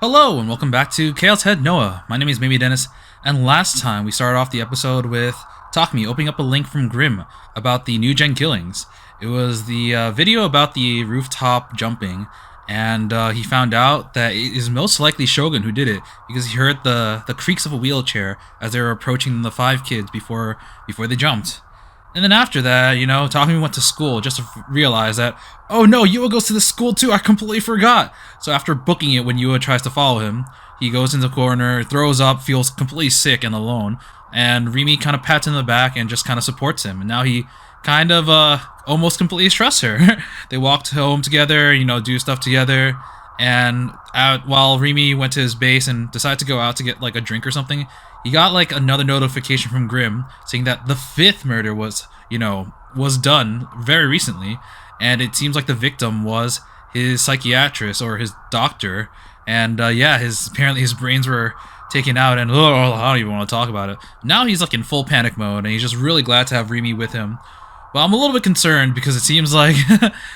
Hello and welcome back to ChäoS Head Noah. My name is Maybe Dennis, and last time we started off the episode with Takumi opening up a link from Grimm about the new gen killings. It was the video about the rooftop jumping, and he found out that it is most likely Shogun who did it because he heard the creaks of a wheelchair as they were approaching the five kids before they jumped. And then after that, Takumi went to school just to realize that, oh no, Yua goes to the school too, I completely forgot! So after booking it when Yua tries to follow him, he goes into the corner, throws up, feels completely sick and alone, and Rimi kind of pats him in the back and just kind of supports him. And now he kind of almost completely trusts her. They walked home together, do stuff together, and while Rimi went to his base and decided to go out to get like a drink or something, he got like another notification from Grimm saying that the fifth murder was done very recently, and it seems like the victim was his psychiatrist or his doctor, and apparently his brains were taken out, and I don't even want to talk about it. Now he's like in full panic mode, and he's just really glad to have Rimi with him. But I'm a little bit concerned because it seems like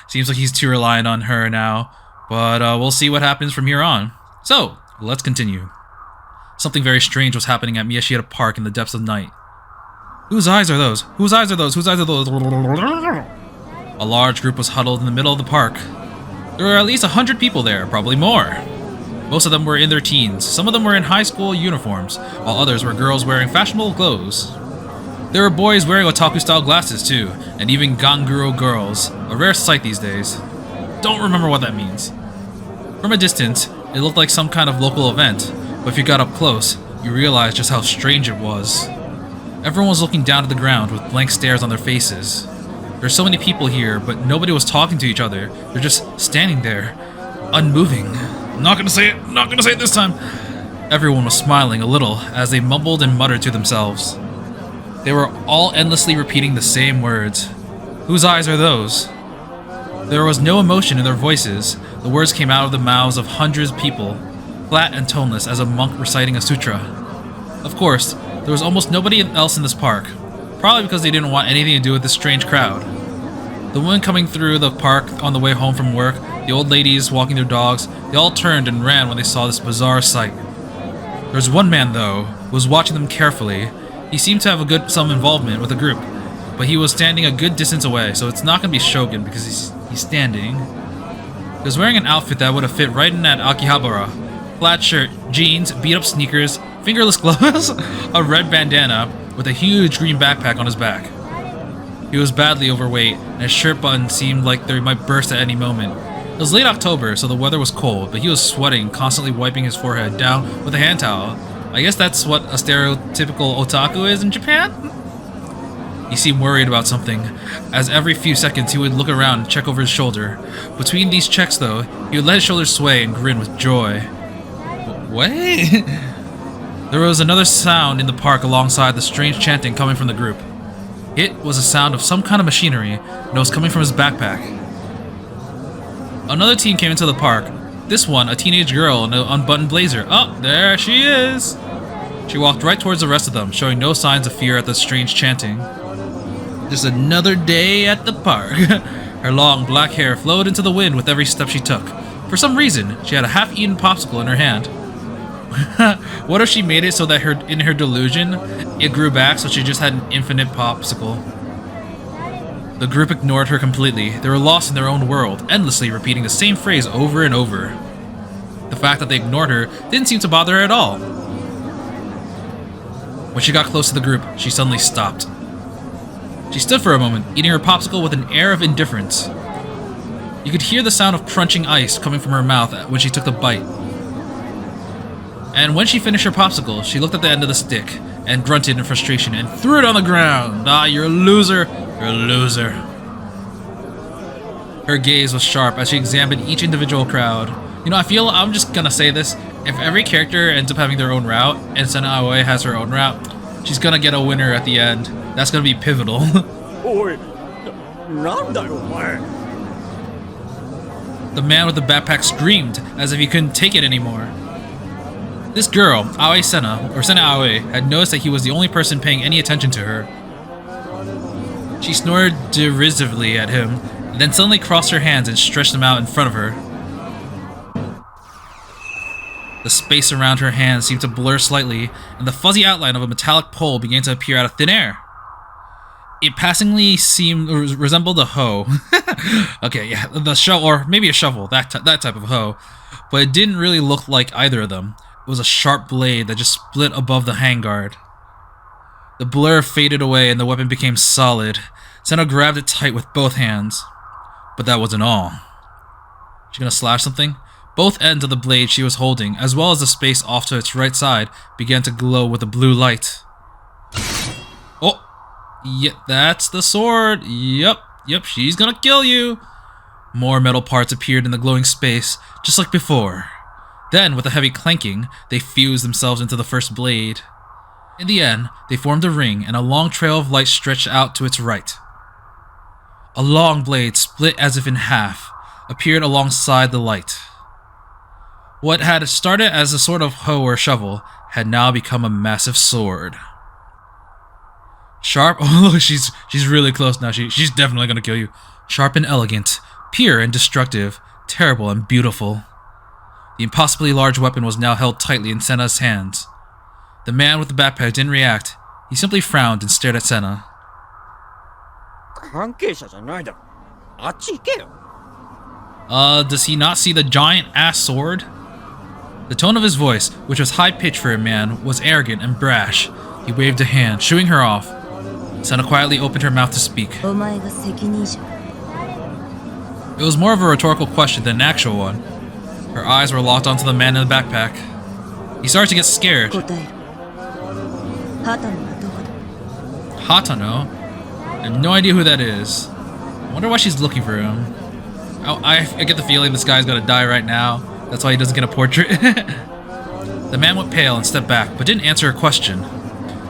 he's too reliant on her now. But we'll see what happens from here on. So let's continue. Something very strange was happening at Miyashita Park in the depths of night. Whose eyes are those? Whose eyes are those? Whose eyes are those? A large group was huddled in the middle of the park. There were at least 100 people there, probably more. Most of them were in their teens. Some of them were in high school uniforms, while others were girls wearing fashionable clothes. There were boys wearing otaku-style glasses too, and even ganguro girls, a rare sight these days. Don't remember what that means. From a distance, it looked like some kind of local event, but if you got up close, you realized just how strange it was. Everyone was looking down at the ground with blank stares on their faces. There's so many people here, but nobody was talking to each other. They're just standing there, unmoving. I'm not gonna say it this time. Everyone was smiling a little as they mumbled and muttered to themselves. They were all endlessly repeating the same words. Whose eyes are those? There was no emotion in their voices. The words came out of the mouths of hundreds of people, flat and toneless as a monk reciting a sutra. Of course, there was almost nobody else in this park, probably because they didn't want anything to do with this strange crowd. The women coming through the park on the way home from work, the old ladies walking their dogs, they all turned and ran when they saw this bizarre sight. There was one man, though, who was watching them carefully. He seemed to have some involvement with the group, but he was standing a good distance away, so it's not going to be Shogun because he's standing. He was wearing an outfit that would have fit right in that Akihabara. Flat shirt, jeans, beat-up sneakers, fingerless gloves, a red bandana, with a huge green backpack on his back. He was badly overweight, and his shirt button seemed like they might burst at any moment. It was late October, so the weather was cold, but he was sweating, constantly wiping his forehead down with a hand towel. I guess that's what a stereotypical otaku is in Japan? He seemed worried about something, as every few seconds he would look around and check over his shoulder. Between these checks, though, he would let his shoulders sway and grin with joy. What? There was another sound in the park alongside the strange chanting coming from the group. It was a sound of some kind of machinery, and it was coming from his backpack. Another teen came into the park. This one, a teenage girl in an unbuttoned blazer. Oh, there she is! She walked right towards the rest of them, showing no signs of fear at the strange chanting. Just another day at the park. Her long black hair flowed into the wind with every step she took. For some reason, she had a half-eaten popsicle in her hand. What if she made it so that in her delusion, it grew back so she just had an infinite popsicle? The group ignored her completely. They were lost in their own world, endlessly repeating the same phrase over and over. The fact that they ignored her didn't seem to bother her at all. When she got close to the group, she suddenly stopped. She stood for a moment, eating her popsicle with an air of indifference. You could hear the sound of crunching ice coming from her mouth when she took the bite. And when she finished her popsicle, she looked at the end of the stick and grunted in frustration and threw it on the ground. Ah, you're a loser. You're a loser. Her gaze was sharp as she examined each individual crowd. I'm just gonna say this. If every character ends up having their own route, and Sena Aoi has her own route, she's gonna get a winner at the end. That's gonna be pivotal. The man with the backpack screamed, as if he couldn't take it anymore. This girl, Aoi Sena, or Sena Aoi, had noticed that he was the only person paying any attention to her. She snorted derisively at him, and then suddenly crossed her hands and stretched them out in front of her. The space around her hands seemed to blur slightly, and the fuzzy outline of a metallic pole began to appear out of thin air. It passingly resembled a hoe. Okay, yeah, the shovel, or maybe a shovel, that type of hoe. But it didn't really look like either of them. It was a sharp blade that just split above the handguard. The blur faded away and the weapon became solid. Senna grabbed it tight with both hands. But that wasn't all. She gonna slash something? Both ends of the blade she was holding, as well as the space off to its right side, began to glow with a blue light. Oh! Yeah, that's the sword! Yep, she's gonna kill you! More metal parts appeared in the glowing space, just like before. Then, with a heavy clanking, they fused themselves into the first blade. In the end, they formed a ring, and a long trail of light stretched out to its right. A long blade, split as if in half, appeared alongside the light. What had started as a sort of hoe or shovel had now become a massive sword. Sharp, oh look, she's really close now, she's definitely gonna kill you. Sharp and elegant, pure and destructive, terrible and beautiful. The impossibly large weapon was now held tightly in Senna's hands. The man with the backpack didn't react, he simply frowned and stared at Senna. Does he not see the giant-ass sword? The tone of his voice, which was high-pitched for a man, was arrogant and brash. He waved a hand, shooing her off. Senna quietly opened her mouth to speak. It was more of a rhetorical question than an actual one. Her eyes were locked onto the man in the backpack. He started to get scared. Hatano? I have no idea who that is. I wonder why she's looking for him. I get the feeling this guy's gonna die right now. That's why he doesn't get a portrait. The man went pale and stepped back, but didn't answer her question.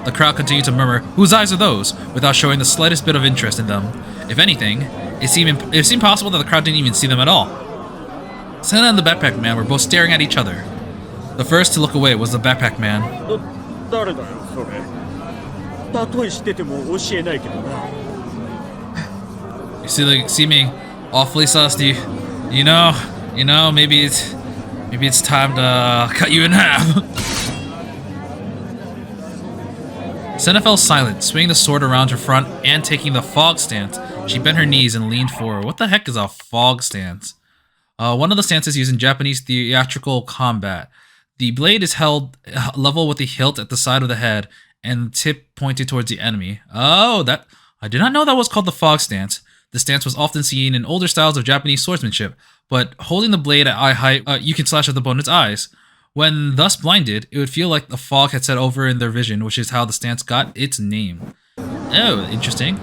The crowd continued to murmur, "Whose eyes are those?" without showing the slightest bit of interest in them. If anything, it seemed possible that the crowd didn't even see them at all. Senna and the backpack man were both staring at each other. The first to look away was the backpack man. You see me awfully saucy. You know, maybe it's time to cut you in half. Senna fell silent, swinging the sword around her front and taking the fog stance. She bent her knees and leaned forward. What the heck is a fog stance? One of the stances used in Japanese theatrical combat. The blade is held level with the hilt at the side of the head and the tip pointed towards the enemy. Oh, I did not know that was called the fog stance. The stance was often seen in older styles of Japanese swordsmanship, but holding the blade at eye height, you can slash at the opponent's eyes. When thus blinded, it would feel like the fog had set over in their vision, which is how the stance got its name. Oh, interesting.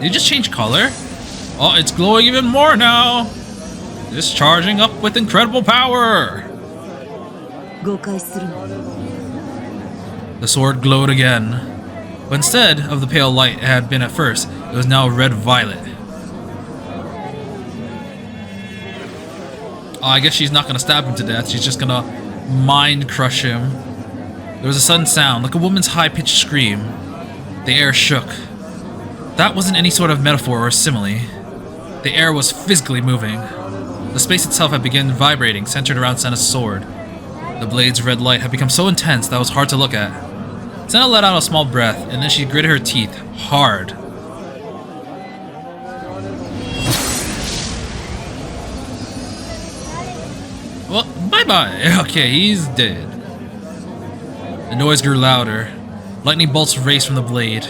Did it just change color? Oh, it's glowing even more now! It's charging up with incredible power! The sword glowed again, but instead of the pale light it had been at first, it was now red-violet. Oh, I guess she's not gonna stab him to death, she's just gonna mind crush him. There was a sudden sound, like a woman's high-pitched scream. The air shook. That wasn't any sort of metaphor or simile. The air was physically moving. The space itself had begun vibrating, centered around Senna's sword. The blade's red light had become so intense that it was hard to look at. Senna let out a small breath, and then she gritted her teeth hard. Well, bye-bye. Okay, he's dead. The noise grew louder. Lightning bolts raced from the blade.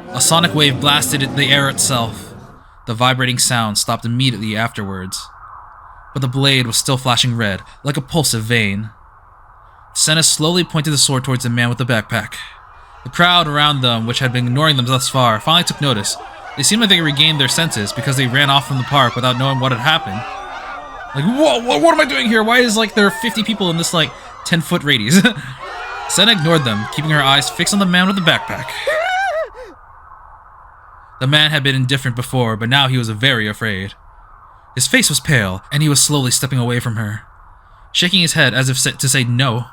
A sonic wave blasted the air itself. The vibrating sound stopped immediately afterwards. But the blade was still flashing red, like a pulsive vein. Senna slowly pointed the sword towards the man with the backpack. The crowd around them, which had been ignoring them thus far, finally took notice. They seemed like they regained their senses because they ran off from the park without knowing what had happened. Like, whoa, what am I doing here? Why is there are 50 people in this 10-foot radius? Senna ignored them, keeping her eyes fixed on the man with the backpack. The man had been indifferent before, but now he was very afraid. His face was pale, and he was slowly stepping away from her, shaking his head as if to say no.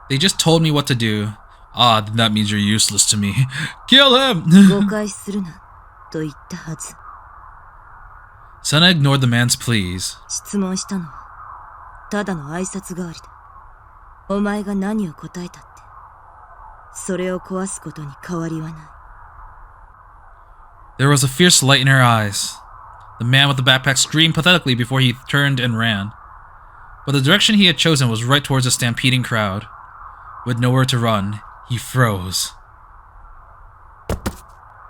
They just told me what to do. Ah, then that means you're useless to me. Kill him! 誤解するなと言ったはず。 Senna ignored the man's pleas. 質問したのはただの挨拶代わりだ。お前が何を答えたってそれを壊すことに変わりはない。 There was a fierce light in her eyes. The man with the backpack screamed pathetically before he turned and ran. But the direction he had chosen was right towards the stampeding crowd. With nowhere to run, he froze.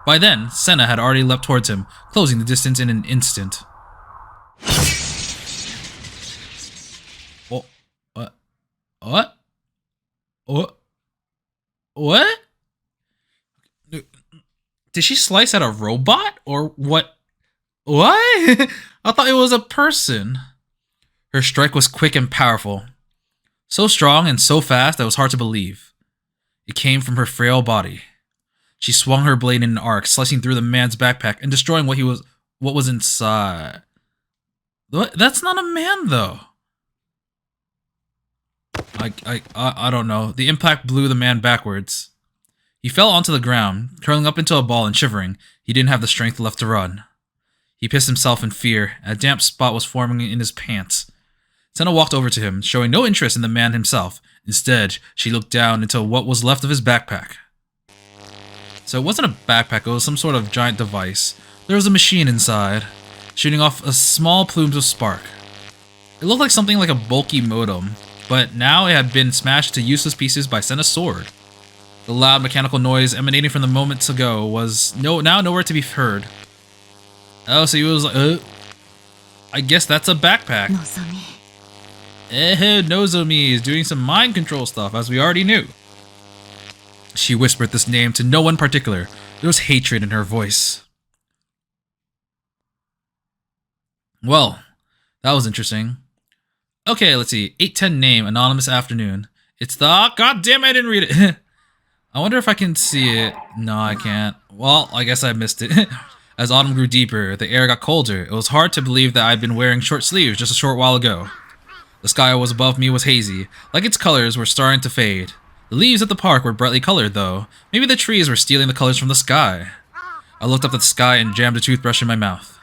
By then, Senna had already leapt towards him, closing the distance in an instant. Oh, what? What? What? What? Did she slice at a robot? Or what? What? I thought it was a person. Her strike was quick and powerful. So strong and so fast that it was hard to believe. It came from her frail body. She swung her blade in an arc, slicing through the man's backpack and destroying what was inside. That's not a man, though. I don't know. The impact blew the man backwards. He fell onto the ground, curling up into a ball and shivering. He didn't have the strength left to run. He pissed himself in fear, and a damp spot was forming in his pants. Senna walked over to him, showing no interest in the man himself. Instead, she looked down into what was left of his backpack. So it wasn't a backpack, it was some sort of giant device. There was a machine inside, shooting off a small plumes of spark. It looked like something like a bulky modem, but now it had been smashed to useless pieces by Senna's sword. The loud mechanical noise emanating from the moments ago was now nowhere to be heard. Oh, so he was like, I guess that's a backpack. Nozomi is doing some mind control stuff, as we already knew. She whispered this name to no one particular. There was hatred in her voice. Well, that was interesting. Okay, let's see. 810 name, anonymous afternoon. It's the... God damn, I didn't read it. I wonder if I can see it. No, I can't. Well, I guess I missed it. As autumn grew deeper, the air got colder. It was hard to believe that I'd been wearing short sleeves just a short while ago. The sky was above me was hazy, like its colors were starting to fade. The leaves at the park were brightly colored, though. Maybe the trees were stealing the colors from the sky. I looked up at the sky and jammed a toothbrush in my mouth.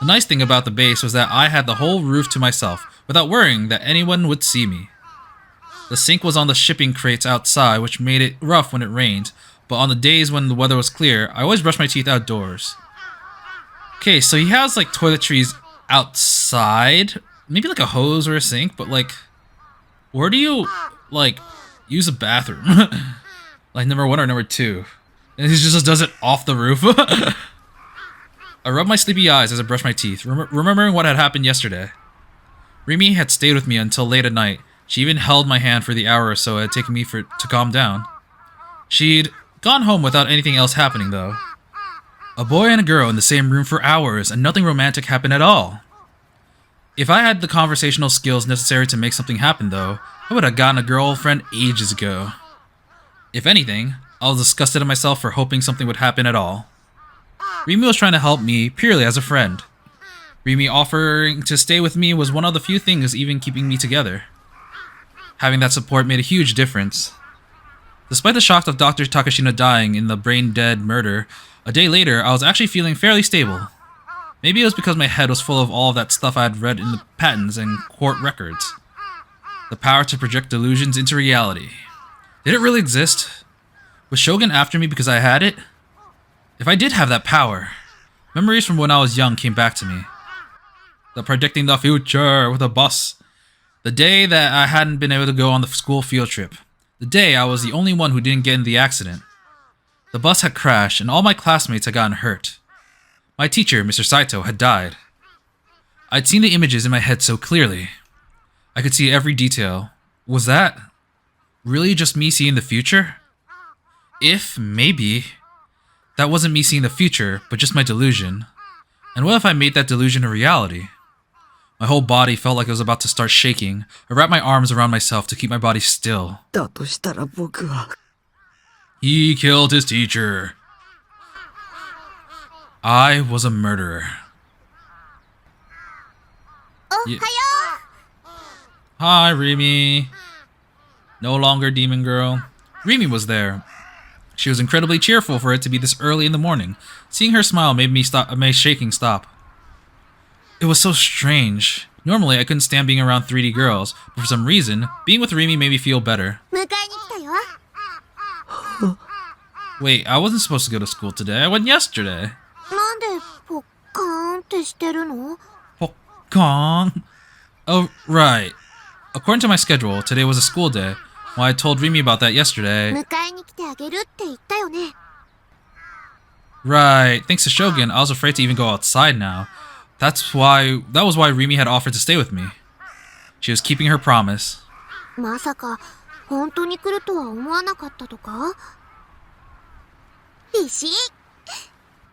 The nice thing about the base was that I had the whole roof to myself, without worrying that anyone would see me. The sink was on the shipping crates outside, which made it rough when it rained, but on the days when the weather was clear, I always brushed my teeth outdoors. Okay, so he has like toiletries outside, maybe like a hose or a sink, but like, where do you like use a bathroom? Like number 1 or number 2? And he just does it off the roof. I rubbed my sleepy eyes as I brushed my teeth, remembering what had happened yesterday. Rimi had stayed with me until late at night. She even held my hand for the hour or so it had taken me to calm down. She'd gone home without anything else happening, though. A boy and a girl in the same room for hours, and nothing romantic happened at all. If I had the conversational skills necessary to make something happen, though, I would have gotten a girlfriend ages ago. If anything, I was disgusted at myself for hoping something would happen at all. Rimi was trying to help me purely as a friend. Rimi offering to stay with me was one of the few things even keeping me together. Having that support made a huge difference. Despite the shock of Dr. Takashina dying in the brain-dead murder, a day later I was actually feeling fairly stable. Maybe it was because my head was full of all of that stuff I had read in the patents and court records. The power to project delusions into reality. Did it really exist? Was Shogun after me because I had it? If I did have that power, memories from when I was young came back to me. The predicting the future with a bus. The day that I hadn't been able to go on the school field trip. The day I was the only one who didn't get in the accident. The bus had crashed and all my classmates had gotten hurt. My teacher, Mr. Saito, had died. I'd seen the images in my head so clearly. I could see every detail. Was that really just me seeing the future? If, maybe, that wasn't me seeing the future, but just my delusion. And what if I made that delusion a reality? My whole body felt like it was about to start shaking. I wrapped my arms around myself to keep my body still. He killed his teacher. I was a murderer. Yeah. Hi, Rimi. No longer demon girl. Rimi was there. She was incredibly cheerful for it to be this early in the morning. Seeing her smile made my shaking stop. It was so strange. Normally, I couldn't stand being around 3D girls, but for some reason, being with Rimi made me feel better. Wait, I wasn't supposed to go to school today. I went yesterday. Pokong. Oh, right. According to my schedule, today was a school day. Well, I told Rimi about that yesterday. Right. Thanks to Shogun, I was afraid to even go outside now. That was why Rimi had offered to stay with me. She was keeping her promise.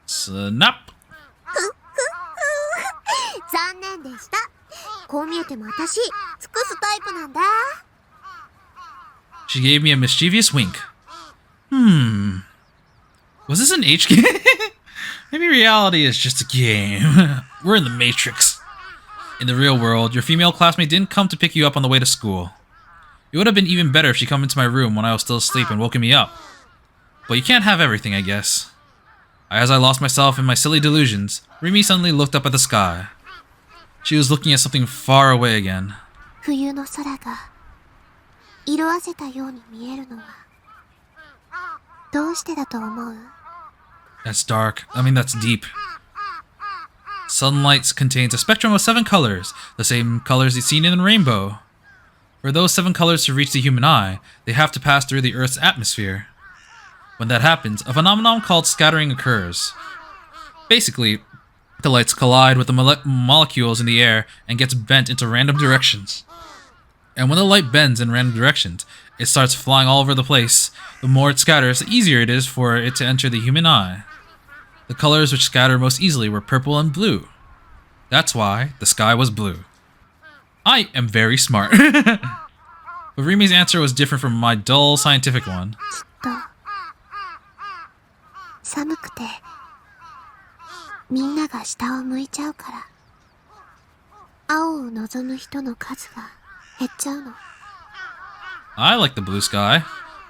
Snap. She gave me a mischievous wink. Was this an H game? Maybe reality is just a game. We're in the Matrix. In the real world, your female classmate didn't come to pick you up on the way to school. It would have been even better if she come into my room when I was still asleep and woken me up. But you can't have everything, I guess. As I lost myself in my silly delusions, Rimi suddenly looked up at the sky. She was looking at something far away again. That's dark. That's deep. Sunlight contains a spectrum of 7 colors, the same colors you've seen in the rainbow. For those 7 colors to reach the human eye, they have to pass through the Earth's atmosphere. When that happens, a phenomenon called scattering occurs. Basically, the lights collide with the molecules in the air and gets bent into random directions. And when the light bends in random directions, it starts flying all over the place. The more it scatters, the easier it is for it to enter the human eye. The colors which scatter most easily were purple and blue. That's why the sky was blue. I am very smart. But Rimi's answer was different from my dull scientific one. I like the blue sky.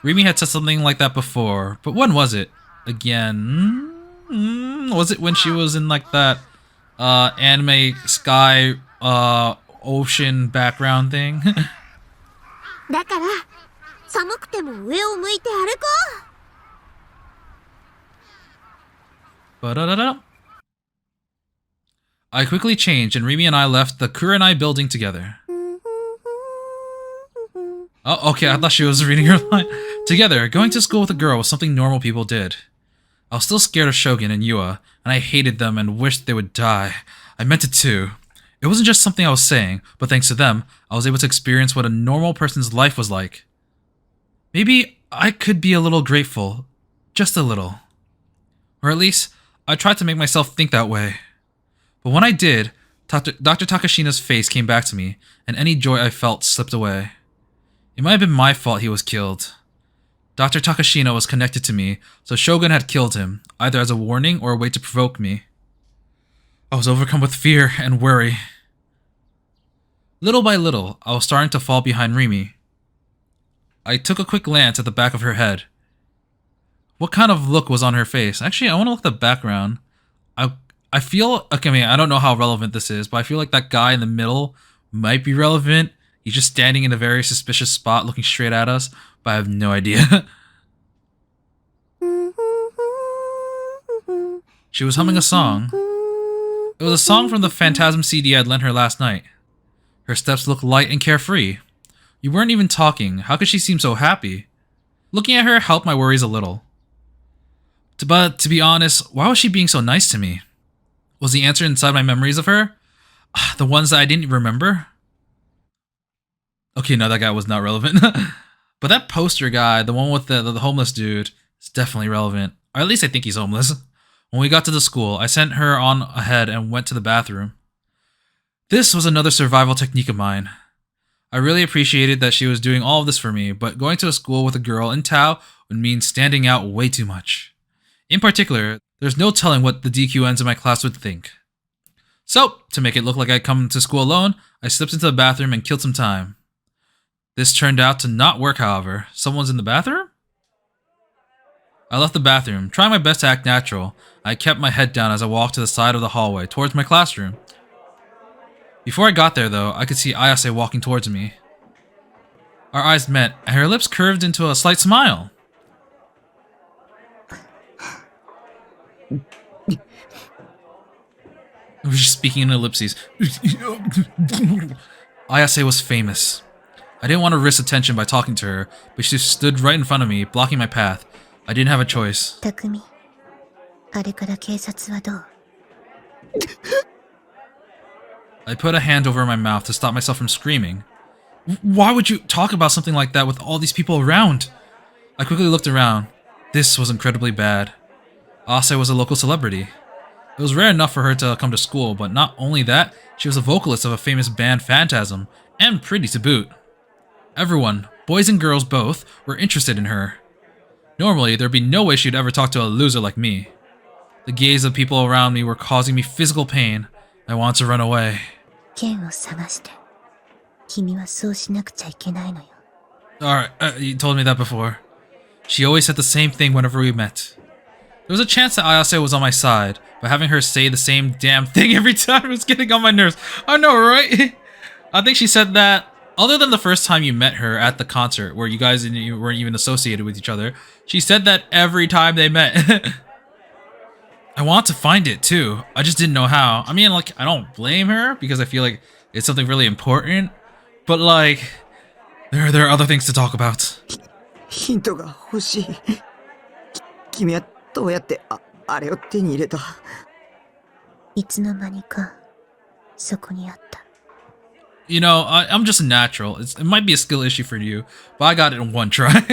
Rimi had said something like that before, but when was it? Again? Was it when she was in like that anime sky ocean background thing? I quickly changed and Rimi and I left the Kurenai building together. Oh, okay, I thought she was reading her line. Together, going to school with a girl was something normal people did. I was still scared of Shogun and Yua, and I hated them and wished they would die. I meant it too. It wasn't just something I was saying, but thanks to them, I was able to experience what a normal person's life was like. Maybe I could be a little grateful. Just a little. Or at least, I tried to make myself think that way. But when I did, Dr. Takashina's face came back to me, and any joy I felt slipped away. It might have been my fault he was killed. Dr. Takashina was connected to me, so Shogun had killed him, either as a warning or a way to provoke me. I was overcome with fear and worry. Little by little, I was starting to fall behind Rimi. I took a quick glance at the back of her head. What kind of look was on her face? Actually, I want to look at the background. I feel... Okay, I don't know how relevant this is, but I feel like that guy in the middle might be relevant. He's just standing in a very suspicious spot looking straight at us, but I have no idea. She was humming a song. It was a song from the Phantasm CD I'd lent her last night. Her steps looked light and carefree. You weren't even talking. How could she seem so happy? Looking at her helped my worries a little. But to be honest, why was she being so nice to me? Was the answer inside my memories of her? The ones that I didn't remember? Okay, no, that guy was not relevant. But that poster guy, the one with the homeless dude, is definitely relevant. Or at least I think he's homeless. When we got to the school, I sent her on ahead and went to the bathroom. This was another survival technique of mine. I really appreciated that she was doing all of this for me, but going to a school with a girl in Tao would mean standing out way too much. In particular, there's no telling what the DQNs in my class would think. So, to make it look like I'd come to school alone, I slipped into the bathroom and killed some time. This turned out to not work, however. Someone's in the bathroom? I left the bathroom, trying my best to act natural. I kept my head down as I walked to the side of the hallway towards my classroom. Before I got there, though, I could see Ayase walking towards me. Our eyes met, and her lips curved into a slight smile. I was just speaking in ellipses. Ayase was famous. I didn't want to risk attention by talking to her, but she stood right in front of me, blocking my path. I didn't have a choice. Takumi, あれから警察はどう? I put a hand over my mouth to stop myself from screaming. Why would you talk about something like that with all these people around? I quickly looked around. This was incredibly bad. Ase was a local celebrity. It was rare enough for her to come to school, but not only that, she was a vocalist of a famous band, Phantasm, and pretty to boot. Everyone, boys and girls both, were interested in her. Normally, there'd be no way she'd ever talk to a loser like me. The gaze of people around me were causing me physical pain. I wanted to run away. 剣を探して。君はそうしなくちゃいけないのよ。 Alright, you told me that before. She always said the same thing whenever we met. There was a chance that Ayase was on my side, but having her say the same damn thing every time was getting on my nerves. I know, right? I think she said that, other than the first time you met her at the concert, where you guys weren't even associated with each other, she said that every time they met. I want to find it, too. I just didn't know how. I mean, like, I don't blame her, because I feel like it's something really important, but, like, there are other things to talk about. ヒントが欲しい。君はどうやってあれを手に入れた？いつの間にかそこにあった。 You know, I'm just a natural. It might be a skill issue for you, but I got it in one try.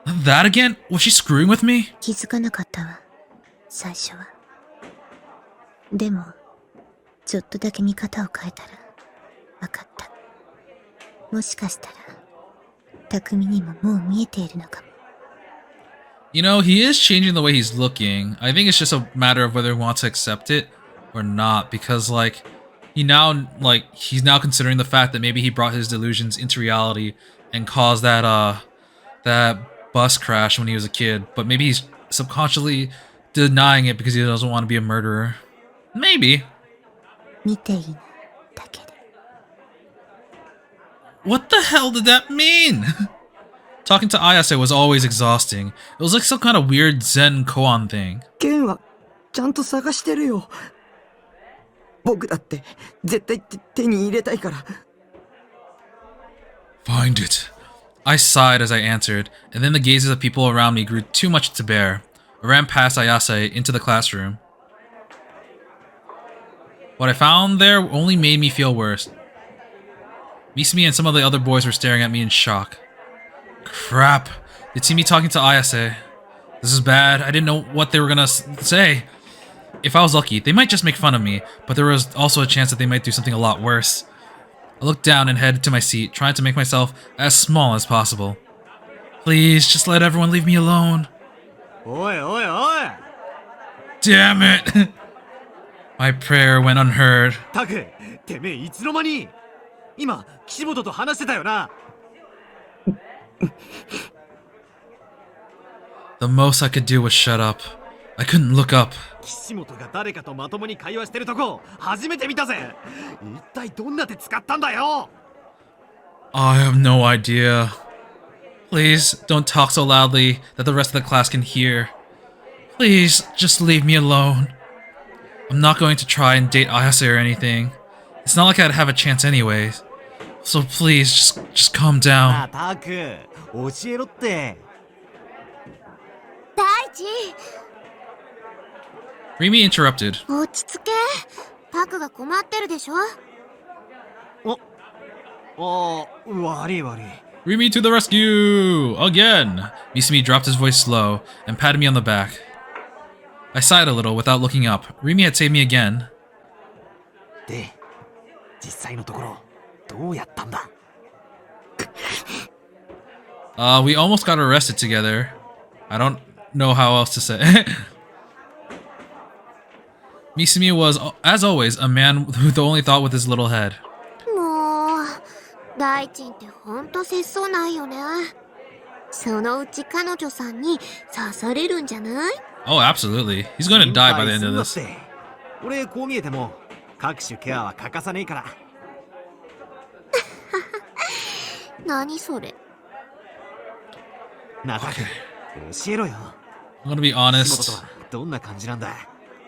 That again? Was she screwing with me? 気づかなかったわ、最初は。でも、ちょっとだけ見方を変えたら、わかった。もしかしたら、匠にももう見えているのかも。 You know, he is changing the way he's looking. I think it's just a matter of whether he wants to accept it or not, because, like, he's now considering the fact that maybe he brought his delusions into reality and caused that bus crash when he was a kid, but maybe he's subconsciously denying it because he doesn't want to be a murderer. Maybe. 見ていいな、だけで。 What the hell did that mean? Talking to Ayase was always exhausting. It was like some kind of weird Zen koan thing. 剣はちゃんと探してるよ。僕だって絶対手に入れたいから。Find it. I sighed as I answered, and then the gazes of people around me grew too much to bear. I ran past Ayase into the classroom. What I found there only made me feel worse. Misumi and some of the other boys were staring at me in shock. Crap. They'd see me talking to Ayase. This is bad. I didn't know what they were gonna say. If I was lucky, they might just make fun of me, but there was also a chance that they might do something a lot worse. I looked down and headed to my seat, trying to make myself as small as possible. Please, just let everyone leave me alone. Oi, oi, oi! Damn it! My prayer went unheard. タク、てめえいつの間に？今、岸本と話してたよな。The most I could do was shut up. I couldn't look up. 岸本が誰かとまともに会話してるとこ、初めて見たぜ。一体どんな手使ったんだよ。I have no idea. Please, don't talk so loudly that the rest of the class can hear. Please, just leave me alone. I'm not going to try and date Ayase or anything. It's not like I'd have a chance anyways. So please, just calm な down. あ、タク、教えろって。大地、 Rimi interrupted. 落ち着け。タクが困ってるでしょ。悪い悪い。Rimi to the rescue! Again! Misumi dropped his voice slow and patted me on the back. I sighed a little without looking up. Rimi had saved me again. で、実際のところ、どうやったんだ？ We almost got arrested together. I don't know how else to say. Misumi was, as always, a man who only thought with his little head. もう、大地ってほんと節操ないよね。そのうち彼女さんに刺されるんじゃない？ Oh, absolutely. He's going to die by the end of this. 俺こう見えても各種ケアは欠かさねえから。何それ？なたく教えろよ。 I'm gonna be 仕事 honest. とはどんな感じなんだ？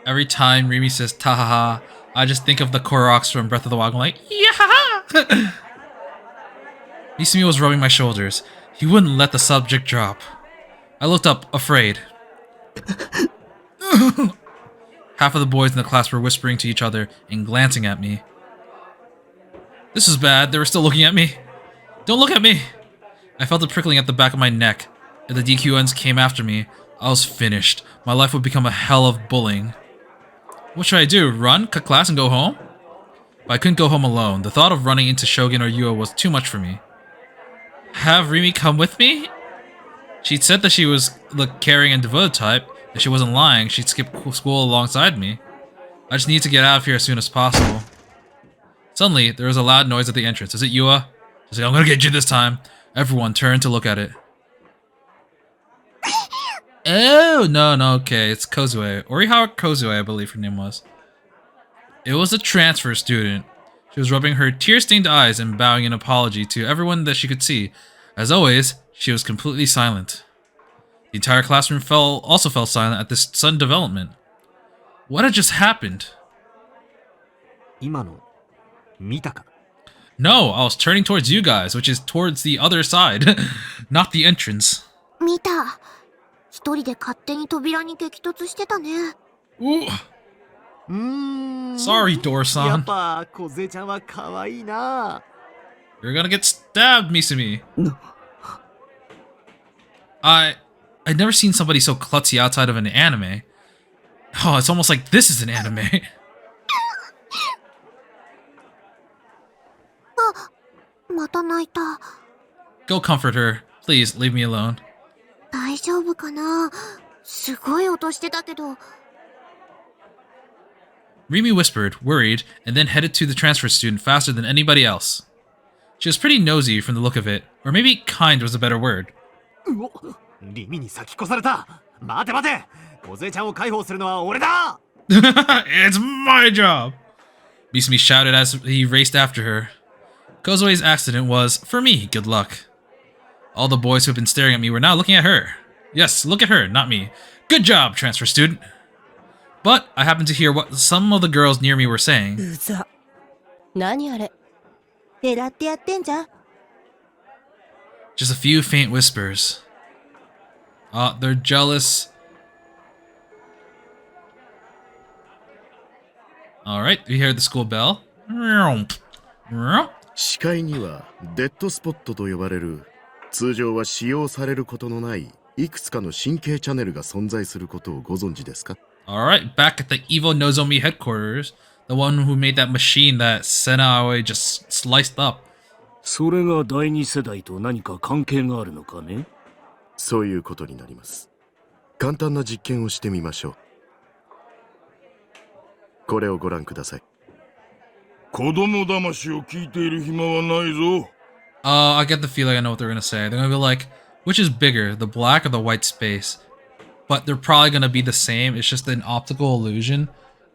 Every time Rimi says tahaha, I just think of the Koroks from Breath of the Wild. I'm like, yeah. Misumi was rubbing my shoulders. He wouldn't let the subject drop. I looked up, afraid. Half of the boys in the class were whispering to each other and glancing at me. This is bad. They were still looking at me. Don't look at me! I felt a prickling at the back of my neck. If the DQNs came after me, I was finished. My life would become a hell of bullying. What should I do? Run, cut class, and go home? But I couldn't go home alone. The thought of running into Shogun or Yua was too much for me. Have Rimi come with me? She'd said that she was the caring and devoted type. If she wasn't lying, she'd skip school alongside me. I just need to get out of here as soon as possible. Suddenly, there was a loud noise at the entrance. Is it Yua? She's like, I'm gonna get you this time. Everyone turned to look at it. Oh, no, okay. It's Kozue. Orihawa Kozue, I believe her name was. It was a transfer student. She was rubbing her tear-stained eyes and bowing in apology to everyone that she could see. As always, she was completely silent. The entire classroom also fell silent at this sudden development. What had just happened? 今の見たか？ No, I was turning towards you guys, which is towards the other side, not the entrance. 見た。一人で勝手に扉に激突してたね。Ooh. Sorry, やっ Dor-san. ぱ梢ちゃんは可愛いな。 You're gonna get stabbed, Misumi. I'd never seen somebody so klutzy outside of an anime. Oh, it's almost like this is an anime. また泣いた。 Go comfort her. Please, leave me alone. 大丈夫かな？すごい音してたけど。Rimi whispered, worried, and then headed to the transfer student faster than anybody else. She was pretty nosy from the look of it, or maybe kind was a better word. うお、リミに先越された。待て待て。梢ちゃんを解放するのは俺だ。 It's my job! Misumi shouted as he raced after her. Kozue's accident was, for me, good luck. All the boys who had been staring at me were now looking at her. Yes, look at her, not me. Good job, transfer student. But I happened to hear what some of the girls near me were saying. うざ。何あれ。狙ってやってんじゃん。 Just a few faint whispers. They're jealous. Alright, we hear the school bell. 視界にはデッドスポットと呼ばれる通常は使用されることのないいくつかの神経チャネルが存在することをご存知ですか？ Alright, back at the Evo Nozomi headquarters, the one who made that machine that Sena Aoi just sliced up. それが第二世代と何か関係があるのかね？そういうことになります。簡単な実験をしてみましょう。これをご覧ください。子供騙しを聞いている暇はないぞ。I get the feeling I know what they're gonna say. They're gonna be like, which is bigger, the black or the white space? But they're probably gonna be the same. It's just an optical illusion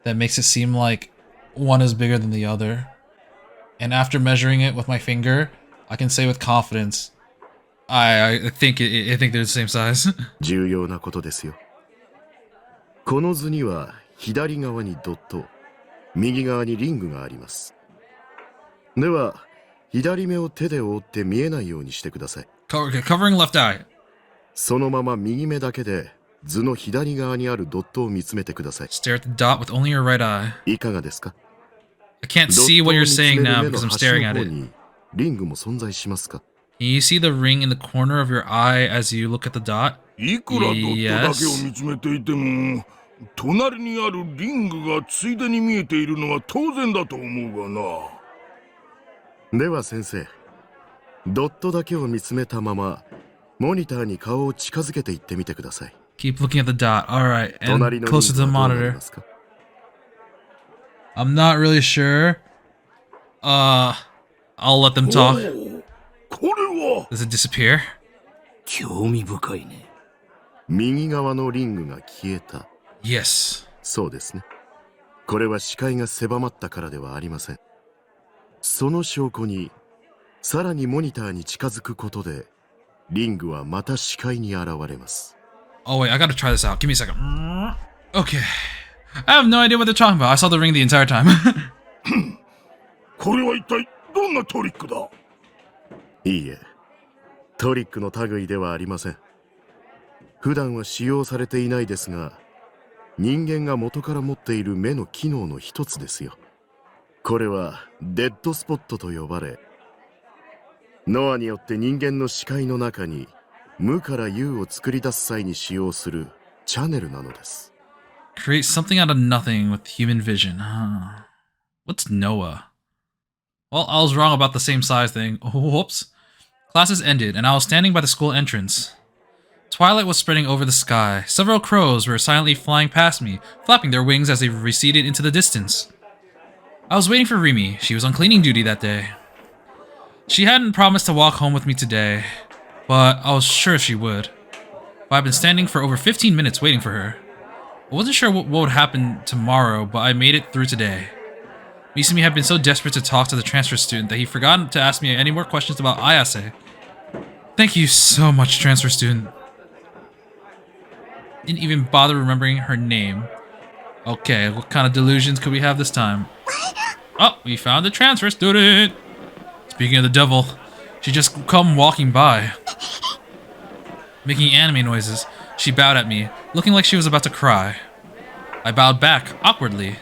that makes it seem like one is bigger than the other. And after measuring it with my finger, I can say with confidence, I think they're the same size. 重要なことですよ。この図には左側にドット、右側にリングがあります。では、左目を手で覆って見えないようにしてください。Covering left eye. そのまま右目だけで図の左側にあるドットを見つめてください。Stare at the dot with only your right eye. いかがですか？ I can't see what you're saying now because I'm staring at it. リングも存在しますか？ Can you see the ring in the corner of your eye as you look at the dot? いくらドットだけを見つめていても、隣にあるリングがついでに見えているのは当然だと思うがな。では先生、ドットだけを見つめたままモニターに顔を近づけていってみてください。 Keep looking at the dot. Alright, and 隣のリング closer to the はどうなり monitor. ますか？ I'm not really sure. I'll let them talk. これは Does it disappear? 興味深いね。右側のリングが消えた。 Yes. そうですね。これは視界が狭まったからではありません。その証拠に、さらにモニターに近づくことで、リングはまた視界に現れます。Oh wait, I gotta try this out. Give me a second. Okay. I have no idea what they're talking about. I saw the ring the entire time. これは一体どんなトリックだ？いいえ、トリックの類ではありません。普段は使用されていないですが、人間が元から持っている目の機能の一つですよ。これはデッドスポットと呼ばれ、ノアによって人間の視界の中に無から有を作り出す際に使用するチャネルなのです。Create something out of nothing with human vision. Huh. What's Noah? Well, I was wrong about the same size thing. Oh, whoops. Classes ended, and I was standing by the school entrance. Twilight was spreading over the sky. Several crows were silently flying past me, flapping their wings as they receded into the distance. I was waiting for Rimi. She was on cleaning duty that day. She hadn't promised to walk home with me today, but I was sure she would. But I've been standing for over 15 minutes waiting for her. I wasn't sure what would happen tomorrow, but I made it through today. Misumi had been so desperate to talk to the transfer student that he forgot to ask me any more questions about Ayase. Thank you so much, transfer student. Didn't even bother remembering her name. Okay, what kind of delusions could we have this time? Oh, we found the transfer student! Speaking of the devil, she just come walking by. Making anime noises, she bowed at me, looking like she was about to cry. I bowed back, awkwardly.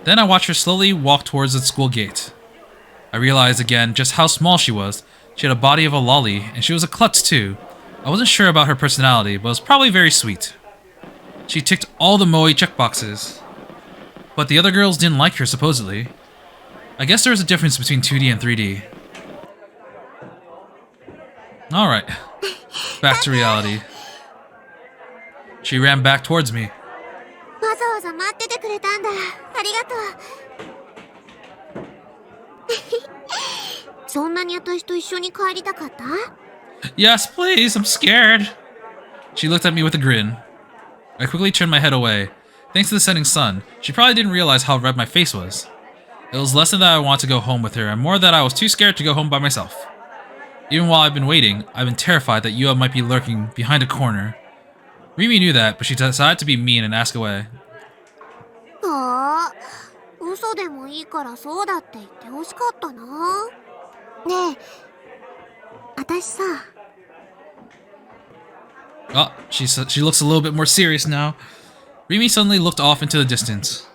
Then I watched her slowly walk towards the school gate. I realized again just how small she was. She had a body of a lolly, and she was a klutz too. I wasn't sure about her personality, but it was probably very sweet. She ticked all the moe checkboxes. But the other girls didn't like her, supposedly. I guess there was a difference between 2D and 3D. Alright. Back to reality. She ran back towards me. わざわざ待っててくれたんだ。ありがとう。そんなに私と一緒に帰りたかった？ Yes, please, I'm scared. She looked at me with a grin. I quickly turned my head away. Thanks to the setting sun, she probably didn't realize how red my face was. It was less than that I wanted to go home with her, and more that I was too scared to go home by myself. Even while I've been waiting, I've been terrified that Yua might be lurking behind a corner. Rimi knew that, but she decided to be mean and ask away. ああ、嘘でもいいからそうだって言ってほしかったな。ねえ、私さ。Oh, she looks a little bit more serious now. Rimi suddenly looked off into the distance.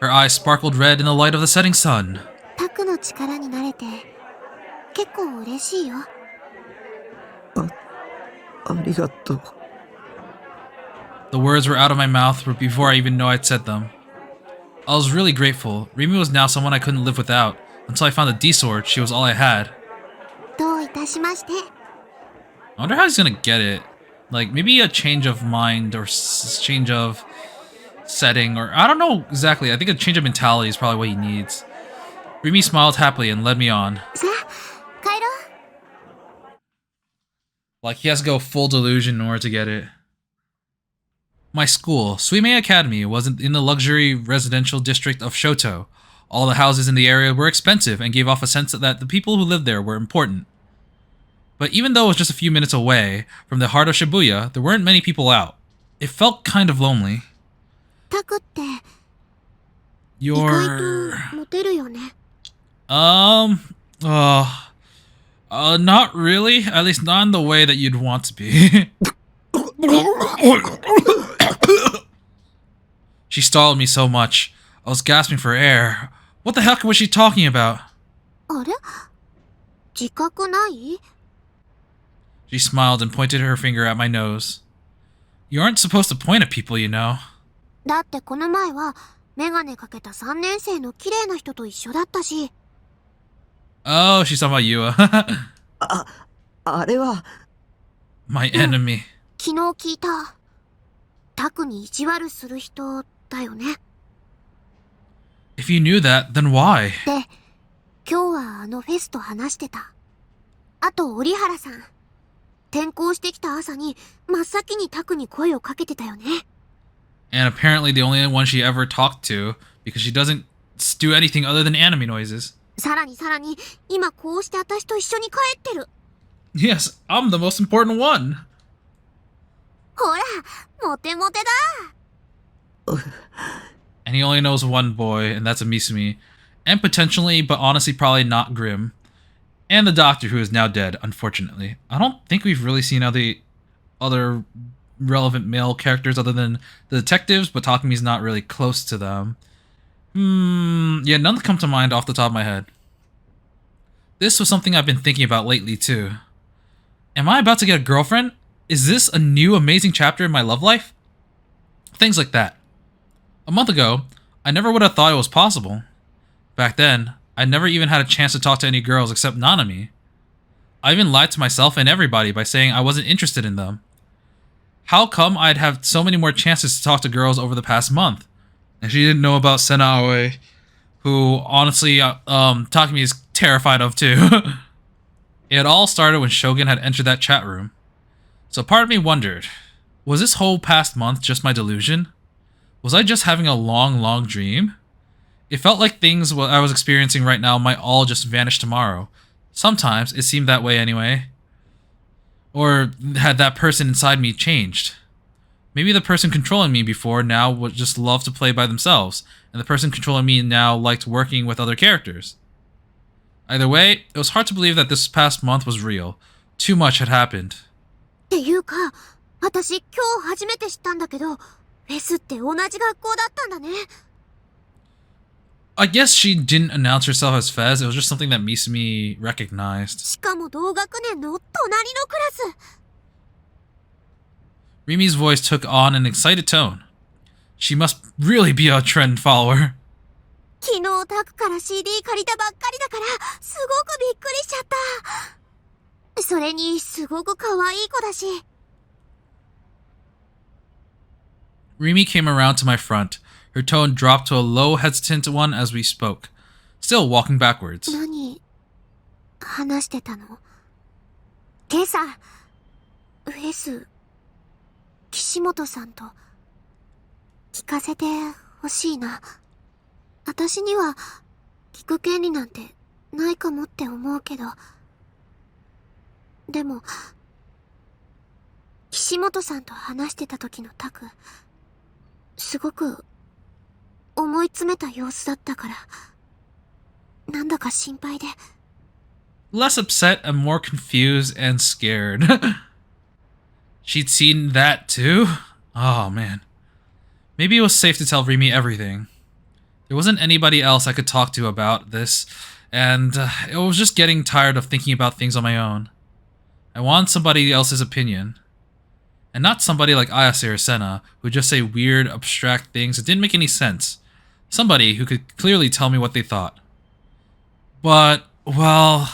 Her eyes sparkled red in the light of the setting sun. タクの力になれて結構嬉しいよ。ありがとう。The words were out of my mouth before I even know I'd said them. I was really grateful. Rimi was now someone I couldn't live without. Until I found the D-sword, she was all I had. どういたしまして。I wonder how he's gonna get it. Like, maybe a change of mind or change of setting, or I don't know exactly. I think a change of mentality is probably what he needs. Rimi smiled happily and led me on. さあ、帰ろう。 Like, he has to go full delusion in order to get it. My school, Suimei Academy, was in the luxury residential district of Shoto. All the houses in the area were expensive and gave off a sense that the people who lived there were important. But even though it was just a few minutes away from the heart of Shibuya, there weren't many people out. It felt kind of lonely. タクって意外 You're... とモテるよね。Not really. At least not in the way that you'd want to be. She startled me so much. I was gasping for air. What the heck was she talking about? あれ？自覚ない？ She smiled and pointed her finger at my nose. You aren't supposed to point at people, you know. だってこの前はメガネかけた3年生の綺麗な人と一緒だったし。Oh, she's talking about Yua. あれは My enemy. 昨日聞いた。タクに意地悪する人だよね。 If you knew that, then why? で、今日はあのフェスと話してた。あと折原さん。転校してきた朝に真っ先にタクに声をかけてたよね。 And apparently the only one she ever talked to, because she doesn't do anything other than anime noises. さらに今こうして私と一緒に帰ってる。 Yes, I'm the most important one. ほら、モテモテだ。 And he only knows one boy, and that's a Misumi. And potentially, but honestly probably not Grim. And the doctor, who is now dead, unfortunately. I don't think we've really seen other relevant male characters other than the detectives, but Takami's not really close to them. Yeah, none come to mind off the top of my head. This was something I've been thinking about lately, too. Am I about to get a girlfriend? Is this a new amazing chapter in my love life? Things like that. A month ago, I never would have thought it was possible. Back then, I never even had a chance to talk to any girls except Nanami. I even lied to myself and everybody by saying I wasn't interested in them. How come I'd have so many more chances to talk to girls over the past month? And she didn't know about Sena Aoi, who honestly Takami is terrified of too. It all started when Shogun had entered that chat room. So part of me wondered, was this whole past month just my delusion? Was I just having a long dream? It felt like things what I was experiencing right now might all just vanish tomorrow. Sometimes it seemed that way anyway. Or had that person inside me changed? Maybe the person controlling me before now would just love to play by themselves, and the person controlling me now liked working with other characters. Either way, it was hard to believe that this past month was real. Too much had happened. っていうか、私今日初めて知ったんだけど、フェスって同じ学校だったんだね。 I guess she didn't announce herself as Fez, it was just something that Misumi recognized. しかも同学年の隣のクラス。 Rimi's voice took on an excited tone. She must really be a trend follower. 昨日タクから CD 借りたばっかりだから、すごくびっくりしちゃった。それに、すごく可愛い子だし。 Rimi came around to my front. Her tone dropped to a low, hesitant one as we spoke, still walking backwards. 何話してたの？今朝、フェス、岸本さんと聞かせてほしいな。私には聞く権利なんてないかもって思うけど。でも、岸本さんと話してた時のタク、すごく思い詰めた様子だったから、なんだか心配で。Less upset and more confused and scared. She'd seen that too? Oh man. Maybe it was safe to tell Rimi everything. There wasn't anybody else I could talk to about this, and I was just getting tired of thinking about things on my own. I wanted somebody else's opinion. And not somebody like Ayase or Sena, who would just say weird, abstract things that didn't make any sense. Somebody who could clearly tell me what they thought. But, well,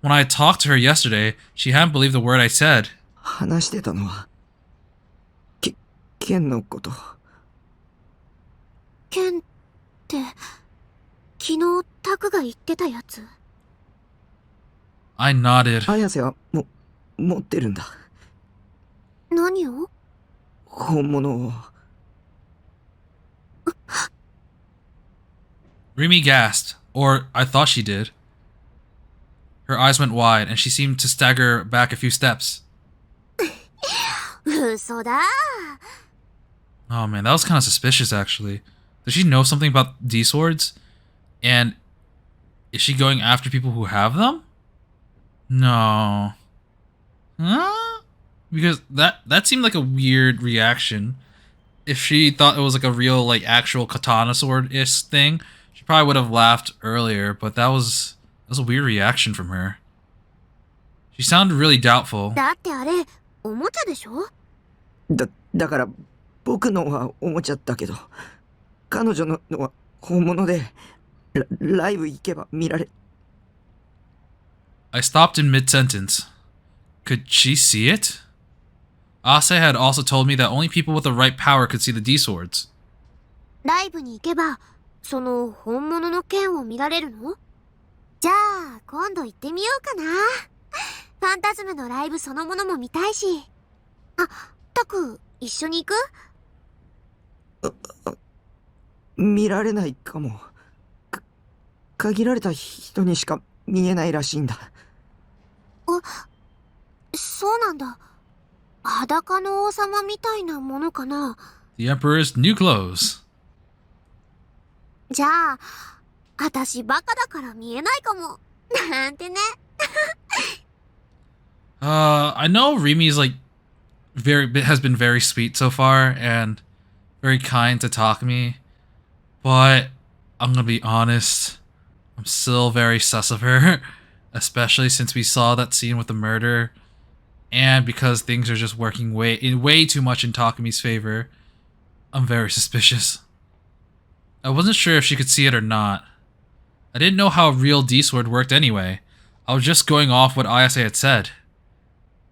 when I talked to her yesterday, she hadn't believed the word I said. 話してたのは剣のこと。剣って、昨日タクが言ってたやつ。 I nodded. 綾瀬は持ってるんだ。何を？本物を。Rimi gasped, or I thought she did. Her eyes went wide, and she seemed to stagger back a few steps. 嘘だ。 Oh man, that was kind of suspicious actually. Does she know something about D-swords? And is she going after people who have them? No. Huh? Because that seemed like a weird reaction. If she thought it was like a real, like, actual katana sword-ish thing, she probably would have laughed earlier, but that was a weird reaction from her. She sounded really doubtful. だってあれ、おもちゃでしょ？だから僕のはおもちゃだけど、彼女のは本物で、ライブ行けば見られ。I stopped in mid-sentence. Could she see it? Ase had also told me that only people with the right power could see the D-swords. ライブに行けば、その本物の剣を見られるの？じゃあ、今度行ってみようかな。フファンタズムのライブそのものも見たいし。あ、タク、一緒に行く？見られないかも。限られた人にしか見えないらしいんだ。そうなんだ。裸の王様みたいなものかな。 The Emperor's new clothes. じゃあ、私バカだから見えないかも。なんてね。I know Rimi's like has been very sweet so far and very kind to Takumi, but I'm gonna be honest, I'm still very sus of her, especially since we saw that scene with the murder, and because things are just working way too much in Takumi's favor. I'm very suspicious. I wasn't sure if she could see it or not. I didn't know how real D-Sword worked anyway. I was just going off what Ayase had said.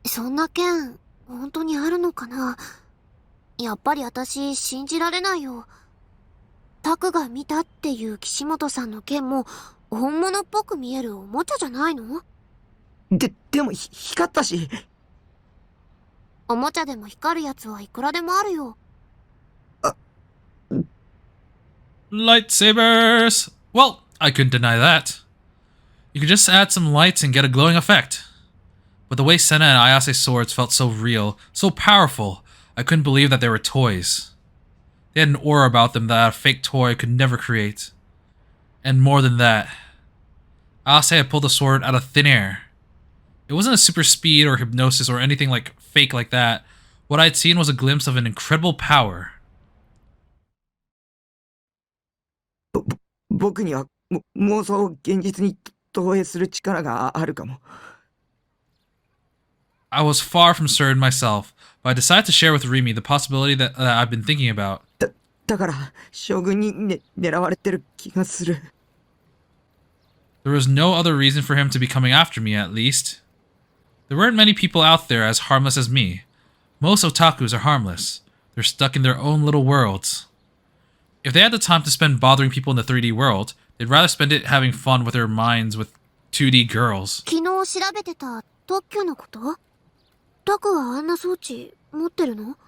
そんな件、本当にあるのかな。やっぱり私、信じられないよ。タクが見たっていう岸本さんの件も、本物っぽく見えるおもちゃじゃないの？でも光ったし。おもちゃでも光るやつはいくらでもあるよ。Lightsabers! Well, I couldn't deny that. You could just add some lights and get a glowing effect. But the way Senna and Ayase's swords felt so real, so powerful, I couldn't believe that they were toys. They had an aura about them that a fake toy could never create. And more than that, Ayase had pulled the sword out of thin air. It wasn't a super speed or hypnosis or anything like fake like that. What I'd seen was a glimpse of an incredible power. 僕には妄想を現実に投影する力があるかも。I was far from certain myself, but I decided to share with Rimi the possibility that I've been thinking about. だから将軍に、狙われてる気がする。There was no other reason for him to be coming after me, at least. There weren't many people out there as harmless as me. Most otakus are harmless. They're stuck in their own little worlds. If they had the time to spend bothering people in the 3D world, they'd rather spend it having fun with their minds with 2D girls. 昨日調べてた特許のこと？タクはあんな装置持ってるの？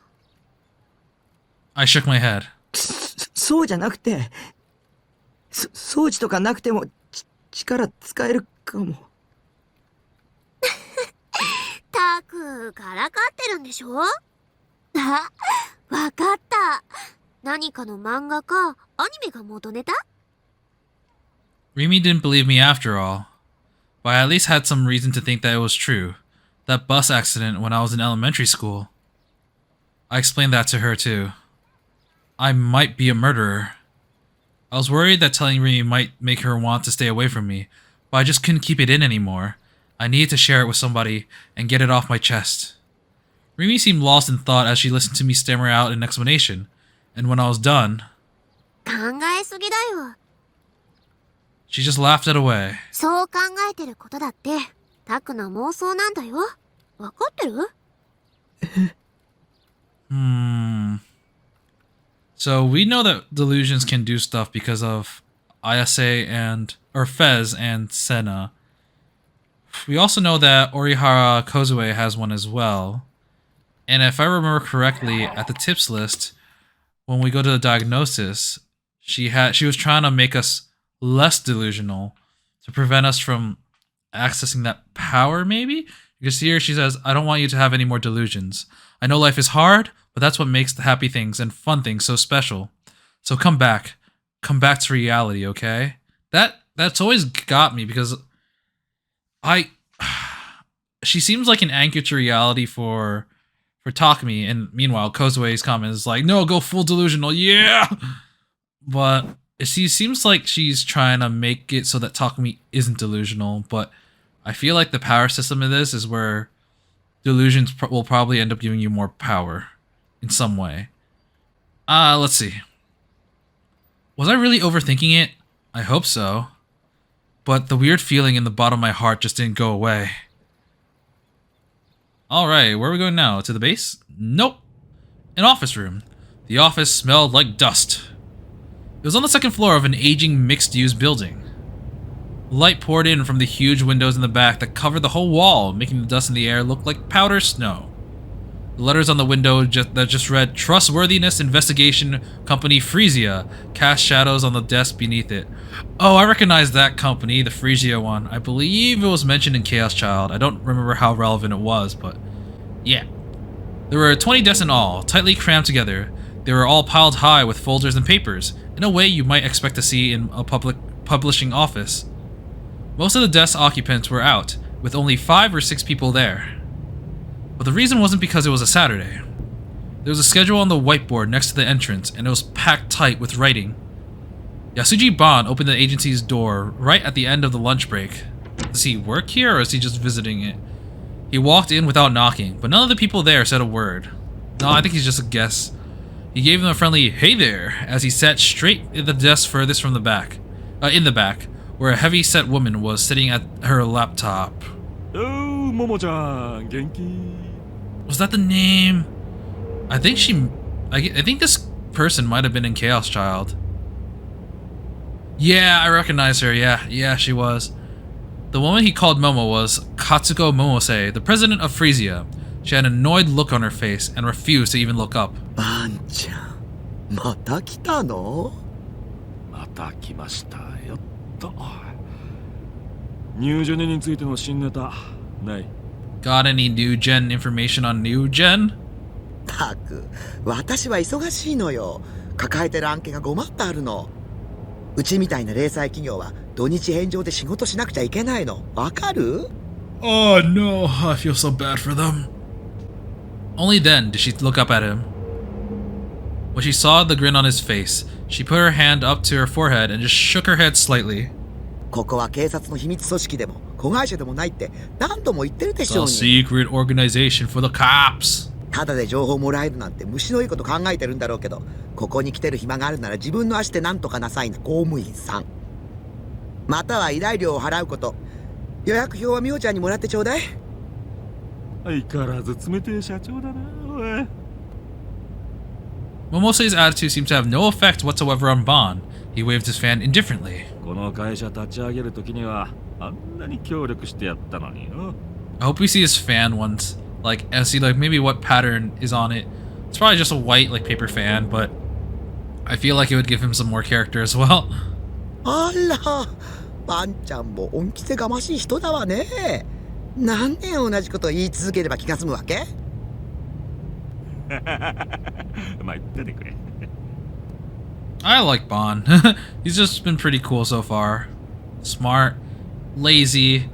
I shook my head. そうじゃなくて、装置とかなくても力使えるかも。タク、からかってるんでしょ？あ、わかった。何かの漫画かアニメが元ネタ？ Rimi didn't believe me after all, but I at least had some reason to think that it was true. That bus accident when I was in elementary school. I explained that to her too. I might be a murderer. I was worried that telling Rimi might make her want to stay away from me, but I just couldn't keep it in anymore. I needed to share it with somebody and get it off my chest. Rimi seemed lost in thought as she listened to me stammer out an explanation, and when I was done, 考えすぎだよ。 she just laughed it away. そう考えてることだって、タクの妄想なんだよ。わかってる？ So we know that delusions can do stuff because of Ayase or Fez and Senna. We also know that Orihara Kozue has one as well. And if I remember correctly, at the tips list, when we go to the diagnosis, she was trying to make us less delusional to prevent us from accessing that power, maybe? Because here she says, I don't want you to have any more delusions. I know life is hard, but that's what makes the happy things and fun things so special. So come back. Come back to reality, okay? That's always got me because she seems like an anchor to reality for Takumi, and meanwhile Kozue's comment is like, no, go full delusional, yeah! But she seems like she's trying to make it so that Takumi isn't delusional, but I feel like the power system of this is where delusions will probably end up giving you more power in some way. Let's see. Was I really overthinking it? I hope so. But the weird feeling in the bottom of my heart just didn't go away. Alright, where are we going now? To the base? Nope. An office room. The office smelled like dust. It was on the second floor of an aging mixed-use building. Light poured in from the huge windows in the back that covered the whole wall, making the dust in the air look like powder snow. The letters on the window that just read Trustworthiness Investigation Company Frisia cast shadows on the desk beneath it. Oh, I recognize that company, the Frisia one. I believe it was mentioned in Chaos Child. I don't remember how relevant it was, but yeah. There were 20 desks in all, tightly crammed together. They were all piled high with folders and papers, in a way you might expect to see in a public publishing office. Most of the desk occupants were out, with only 5 or 6 people there. But the reason wasn't because it was a Saturday. There was a schedule on the whiteboard next to the entrance, and it was packed tight with writing. Yasuji Ban opened the agency's door right at the end of the lunch break. Does he work here, or is he just visiting it? He walked in without knocking, but none of the people there said a word. No, I think he's just a guest. He gave them a friendly "Hey there" as he sat straight at the desk furthest from the back, in the back, where a heavy-set woman was sitting at her laptop. Oh, Momo-chan, genki? Was that the name? I think this person might have been in Chaos Child. Yeah, I recognize her. Yeah, she was. The woman he called Momo was Katsuko Momose, the president of Frisia. She had an annoyed look on her face and refused to even look up. バンちゃん、また来たの？また来ましたよっと。ニュージェネについての新ネタない。Got any new gen information on new gen? たく、私は忙しいのよ。抱えてる案件が5万ってあるの。うちみたいな零細企業は土日返上で仕事しなくちゃいけないの。わかる？ Oh no, I feel so bad for them. Only then did she look up at him. When she saw the grin on his face, she put her hand up to her forehead and just shook her head slightly. ここは警察の秘密組織でも子会社でもないって何度も言ってるでしょう The に。 secret organization for the cops. ただで情報もらえるなんて虫のいいこと考えてるんだろうけど、ここに来てる暇があるなら自分の足で何とかなさいな公務員さん。または依頼料を払うこと。予約表はみおちゃんにもらってちょうだい。相変わらず冷てえ社長だな、おい。Momose's attitude seemed to have no effect whatsoever on Ban. He waved his fan indifferently. この会社立ち上げるときにはあんなに協力してやったのによ。I hope we see his fan once. And see maybe what pattern is on it. It's probably just a white paper fan, but I feel like it would give him some more character as well. あら、バンちゃんも恩着せがましい人だわね。何年同じこと言い続ければ気が済むわけ？まあ言っててくれ。I like Ban. He's just been pretty cool so far. Smart, lazy,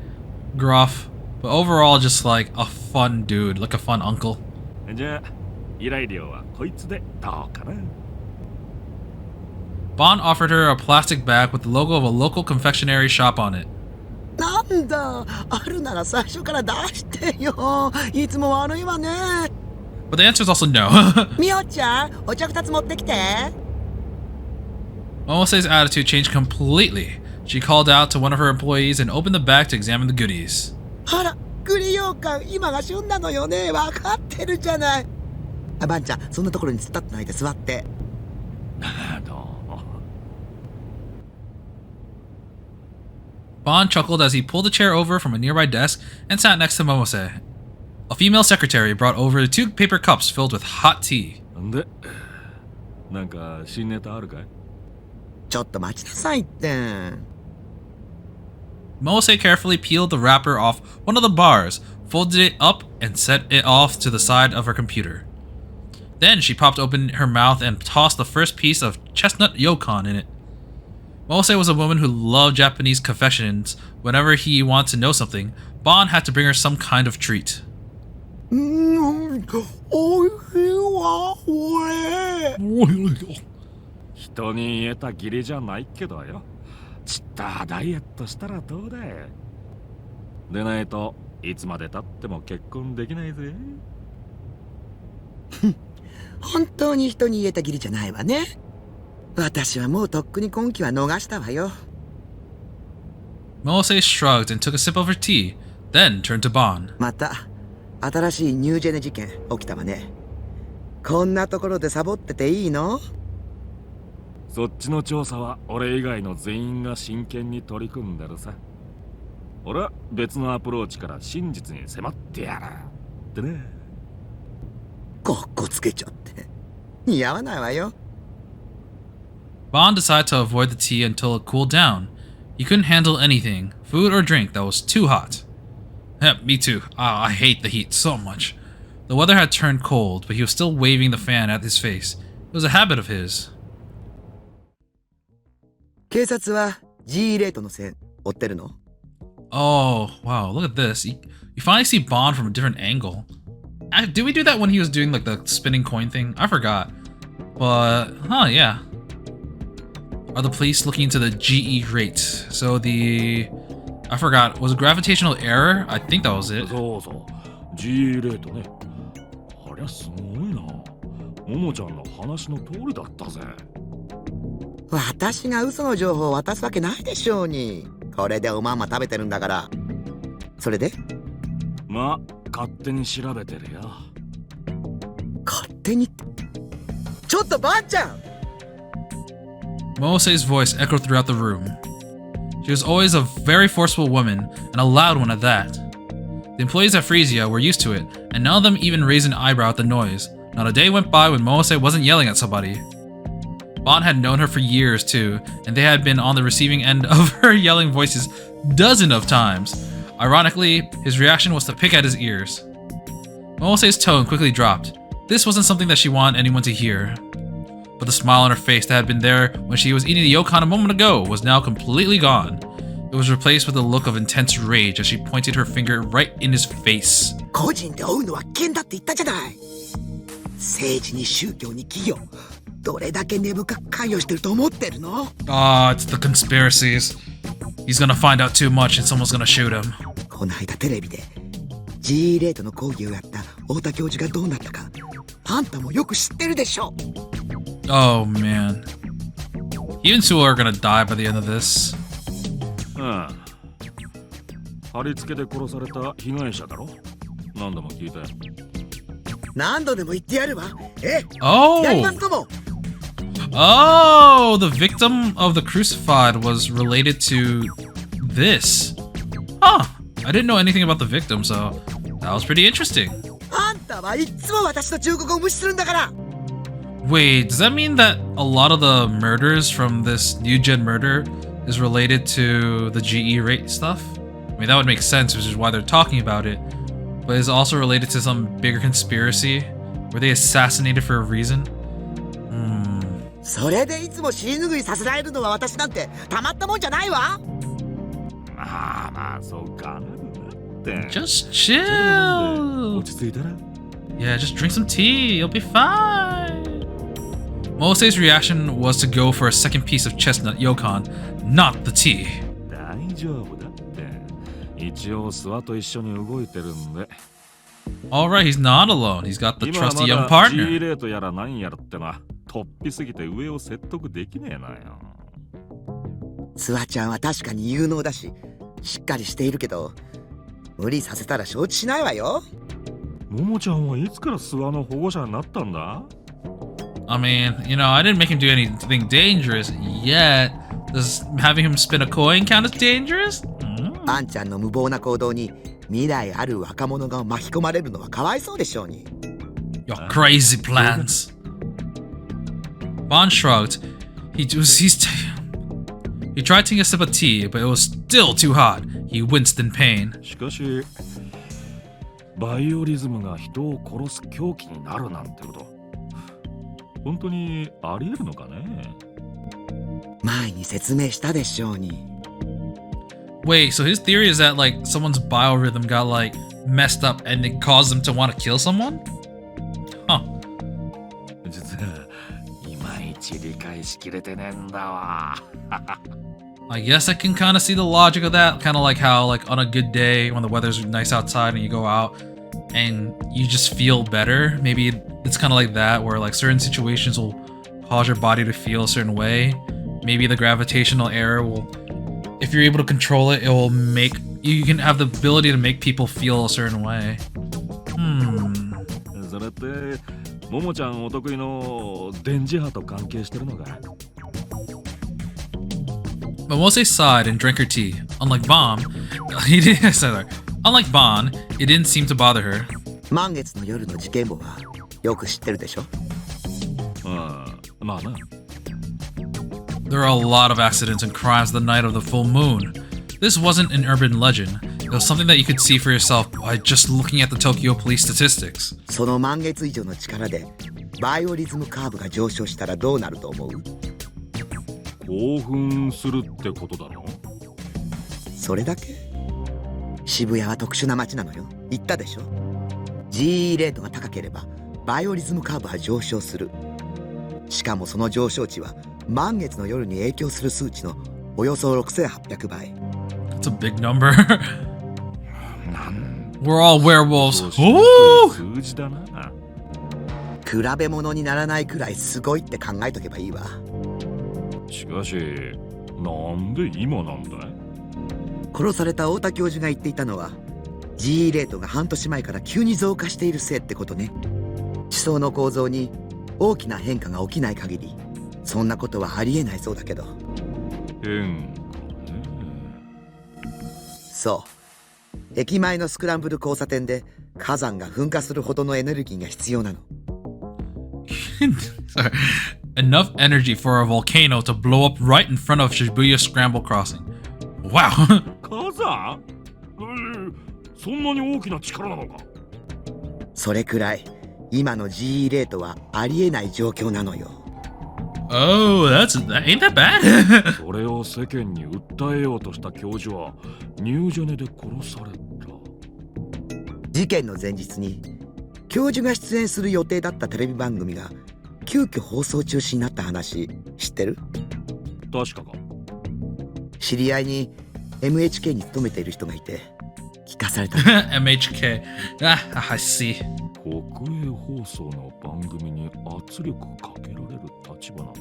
gruff, but overall just a fun dude, a fun uncle. じゃあ依頼料はこいつでどうかな。Ban offered her a plastic bag with the logo of a local confectionery shop on it. なんだ、あるなら最初から出してよ。いつも悪いわね。But the answer is also no. みおちゃん、お茶2つ持ってきて。Momose's attitude changed completely. She called out to one of her employees and opened the bag to examine the goodies. あら、栗羊羹、今が旬なのよね。わかってるじゃない。あ、ばんちゃん、そんなところに突っ立ってないで座って。どうも。Ban chuckled as he pulled a chair over from a nearby desk and sat next to Momose. A female secretary brought over 2 paper cups filled with hot tea. で、なんか新ネタあるかい？ちょっと待ちなさいって。Momose carefully peeled the wrapper off one of the bars, folded it up, and set it off to the side of her computer. Then she popped open her mouth and tossed the first piece of chestnut yokon in it. Momose was a woman who loved Japanese confections. Whenever he wanted to know something, Ban had to bring her some kind of treat. おいしいわ、これ。人に言えた義理じゃないけどよ。ちったダイエットしたらどうだい？でないといつまで経っても結婚できないぜ。本当に人に言えた義理じゃないわね。私はもうとっくに今期は逃したわよ。Momose shrugged and took a sip of her tea, then turned to Ban. また新しいニュージェネ事件起きたわね。こんなところでサボってていいの？そっちの調査は俺以外の全員が真剣に取り組んでるさ。俺は別のアプローチから真実に迫ってやるってね。かっこつけちゃって似合わないわよ。 Bond decided to avoid the tea until it cooled down. He couldn't handle anything, food or drink, that was too hot. Yep, me too. I hate the heat so much. The weather had turned cold, but he was still waving the fan at his face. It was a habit of his. 警察は G レートの線追ってるの？ Oh, wow, look at this. You finally see Bond from a different angle. Did we do that when he was doing like the spinning coin thing? I forgot. But, yeah. Are the police looking into the GE rate? So I forgot, was it gravitational error? I think that was it. そうそう、G レートね。ありゃすごいな。ももちゃんの話の通りだったぜ。私が嘘の情報を渡すわけないでしょうに。これでおまんま食べてるんだから。それで？まあ、勝手に調べてるよ。勝手にって。ちょっとばあちゃん！ Mose's voice echoed throughout the room. She was always a very forceful woman, and a loud one at that. The employees at Frisia were used to it, and none of them even raised an eyebrow at the noise. Not a day went by when Mose wasn't yelling at somebody. Bond had known her for years too, and they had been on the receiving end of her yelling voices dozens of times. Ironically, his reaction was to pick at his ears. Mose's tone quickly dropped. This wasn't something that she wanted anyone to hear. But the smile on her face that had been there when she was eating the yokon a moment ago was now completely gone. It was replaced with a look of intense rage as she pointed her finger right in his face. 個人で追うのは危険だって言ったじゃない。政治に宗教に企業、どれだけ根深く関与してると思ってるの？ Ah, it's the conspiracies. He's gonna find out too much and someone's gonna shoot him. この間テレビで G レートの講義をやった太田教授がどうなったか、あんたもよく知ってるでしょ。 Oh man. You and Sewell are gonna die by the end of this. ああ。貼り付けで殺された被害者だろ？何度も聞いたよ。何度でも言ってやるわ。え？ Oh! やりますとも。 Oh, the victim of the crucified was related to this. Huh. I didn't know anything about the victim, so that was pretty interesting. あんたはいつも私の忠告を無視するんだから。 Wait, does that mean that a lot of the murders from this new gen murder is related to the GE rate stuff? I mean, that would make sense, which is why they're talking about it. But is it also related to some bigger conspiracy? Were they assassinated for a reason? それでいつも尻拭いさせられるのは私なんてたまったもんじゃないわ。まあまあ、そうかなるなって。Just chill. 落ち着いたら Yeah, just drink some tea. You'll be fine. Mose's reaction was to go for a second piece of chestnut yokon, not the tea. 大丈夫だって。一応諏訪と一緒に動いてるんで。Alright, he's not alone. He's got the 今は trusty ま young だ partner. G レートやら何やらってのは突飛すぎて上を説得できねえなよ。スワちゃんは確かに有能だし、しっかりしているけど、無理させたら承知しないわよ。ももちゃんはいつから諏訪の保護者になったんだ？ I mean, I didn't make him do anything dangerous yet. Does having him spin a coin count as dangerous? あんちゃんの無謀な行動に未来ある若者が巻き込まれるのはかわいそうでしょうに。Your crazy plans. Bond shrugged. He tried taking a sip of tea, but it was still too hot. He winced in pain. しかしバイオリズムが人を殺す凶器になるなんてこと本当にありえるのかね？前に説明したでしょうに。 Wait, so his theory is that like someone's biorhythm got like messed up and it caused them to want to kill someone? Huh. 実はいまいち理解しきれてねえんだわ。I guess I can kind of see the logic of that. Kind of like how like on a good day when the weather's nice outside and you go out and you just feel better. Maybe it's kind of like that where like certain situations will cause your body to feel a certain way. Maybe the gravitational error will, if you're able to control it, it will make you can have the ability to make people feel a certain way. それってももちゃんお得意の電磁波と関係してるのか？ Momose sighed and drank her tea. Unlike Bon, Unlike Bon, it didn't seem to bother her. 満月の夜の事件簿はよく知ってるでしょ。ああ、まあな。 There are a lot of accidents and crimes the night of the full moon. This wasn't an urban legend. It was something that you could see for yourself by just looking at the Tokyo police statistics. その満月以上の力でバイオリズムカーブが上昇したらどうなると思う？興奮するってことだろ。それだけ？渋谷は特殊な街なのよ。言ったでしょ。 GE レートが高ければバイオリズムカーブは上昇する。しかもその上昇値は満月の夜に影響する数値のおよそ6800倍。 That's a big number. We're all werewolves. Ooh! 数字だな。比べ物にならないくらいすごいって考えとけばいいわ。しかし、なんで今なんだい？殺された太田教授が言っていたのは GE レートが半年前から急に増加しているせいってことね。地層の構造に大きな変化が起きない限りそんなことはありえないそうだけど。変化ね。そう、駅前のスクランブル交差点で火山が噴火するほどのエネルギーが必要なの。Sorry. Enough energy for a volcano to blow up right in front of Shibuya Scramble Crossing. Wow. 火山？そんなに大きな力なのか？それくらい今の GE レートはありえない状況なのよ。Oh, ain't that bad? それを世間に訴えようとした教授はニュージェネで殺された。事件の前日に教授が出演する予定だったテレビ番組が急遽放送中止になった話知ってる？確かか。知り合いに MHK に勤めている人がいて聞かされた。MHK. I see. 国営放送の番組に圧力かけられる立場なんて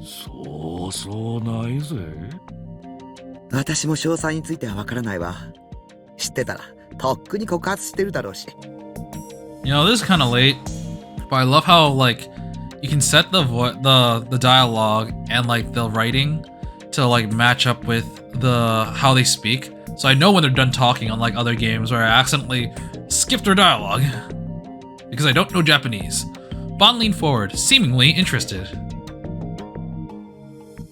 そうそうないぜ。私も詳細についてはわからないわ。知ってたらとっくに告発してるだろうし。You know, this is kind of late, but I love how like you can set the dialogue and like the writing to like match up with the how they speak. So I know when they're done talking, unlike other games where I accidentally skip their dialogue because I don't know Japanese. Bon leaned forward, seemingly interested.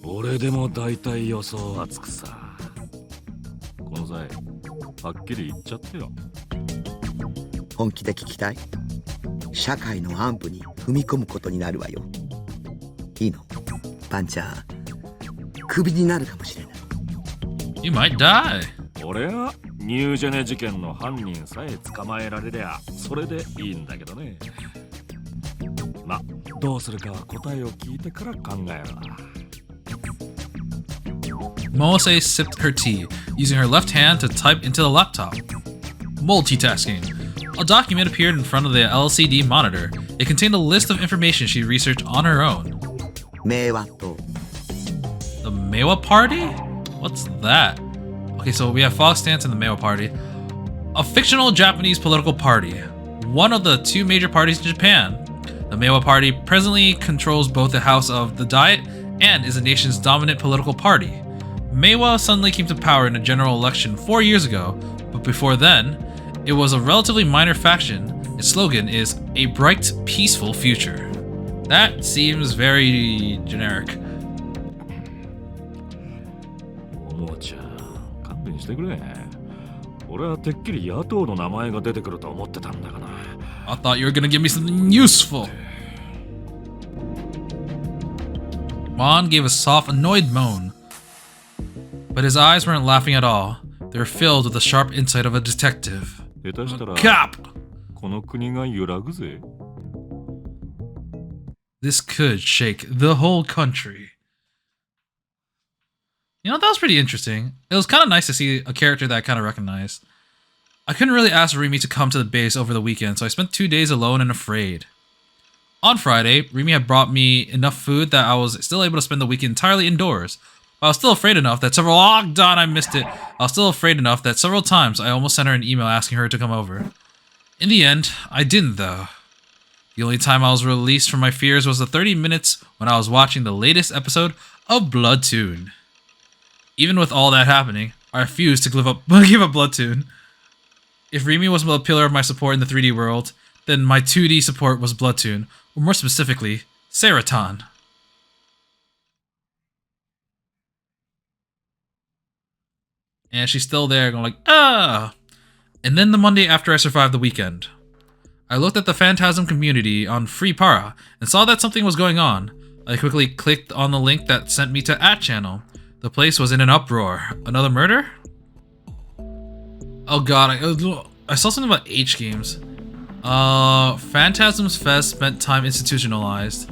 俺でも大体予想はつくさ。この際はっきり言っちゃってよ。本気で聞きたい？社会の暗部に踏み込むことになるわよ。いいの？パンチャークビになるかもしれない。 You might die. 俺はニュージェネ事件の犯人さえ捕まえられりゃそれでいいんだけどね。ま、どうするかは答えを聞いてから考えるわ。Moase sipped her tea, using her left hand to type into the laptop. Multitasking. A document appeared in front of the LCD monitor. It contained a list of information she researched on her own. 名和と The Meiwa Party? What's that? Okay, so we have Fox Dance and the Meiwa Party. A fictional Japanese political party. One of the two major parties in Japan. The Meiwa Party presently controls both the House of the Diet and is the nation's dominant political party. Meiwa suddenly came to power in a general election 4 years ago, but before then, it was a relatively minor faction. Its slogan is "A bright, peaceful future." That seems very generic. もうちゃん、勘弁してくれ。俺はてっきり野党の名前が出てくると思ってたんだがな。I thought you were gonna give me something useful. Mon gave a soft, annoyed moan. But his eyes weren't laughing at all. They were filled with the sharp insight of a detective. 下手したら Cop! この国が揺らぐぜ。This could shake the whole country. You know, that was pretty interesting. It was kind of nice to see a character that I kind of recognized. I couldn't really ask Rimi to come to the base over the weekend, so I spent 2 days alone and afraid. On Friday, Rimi had brought me enough food that I was still able to spend the weekend entirely indoors. But I was still afraid enough that several— oh, darn, I missed it. I was still afraid enough that several times I almost sent her an email asking her to come over. In the end, I didn't though. The only time I was released from my fears was the 30 minutes when I was watching the latest episode A Bloodtoon. Even with all that happening, I refuse to give up Bloodtoon. If Remy was a pillar of my support in the 3D world, then my 2D support was Bloodtoon, or more specifically, Seraton. And she's still there going like, ah! And then the Monday after I survived the weekend, I looked at the Phantasm community on Free Para and saw that something was going on. I quickly clicked on the link that sent me to @channel. The place was in an uproar. Another murder? Oh god, I saw something about H games. Phantasm's Fez spent time institutionalized.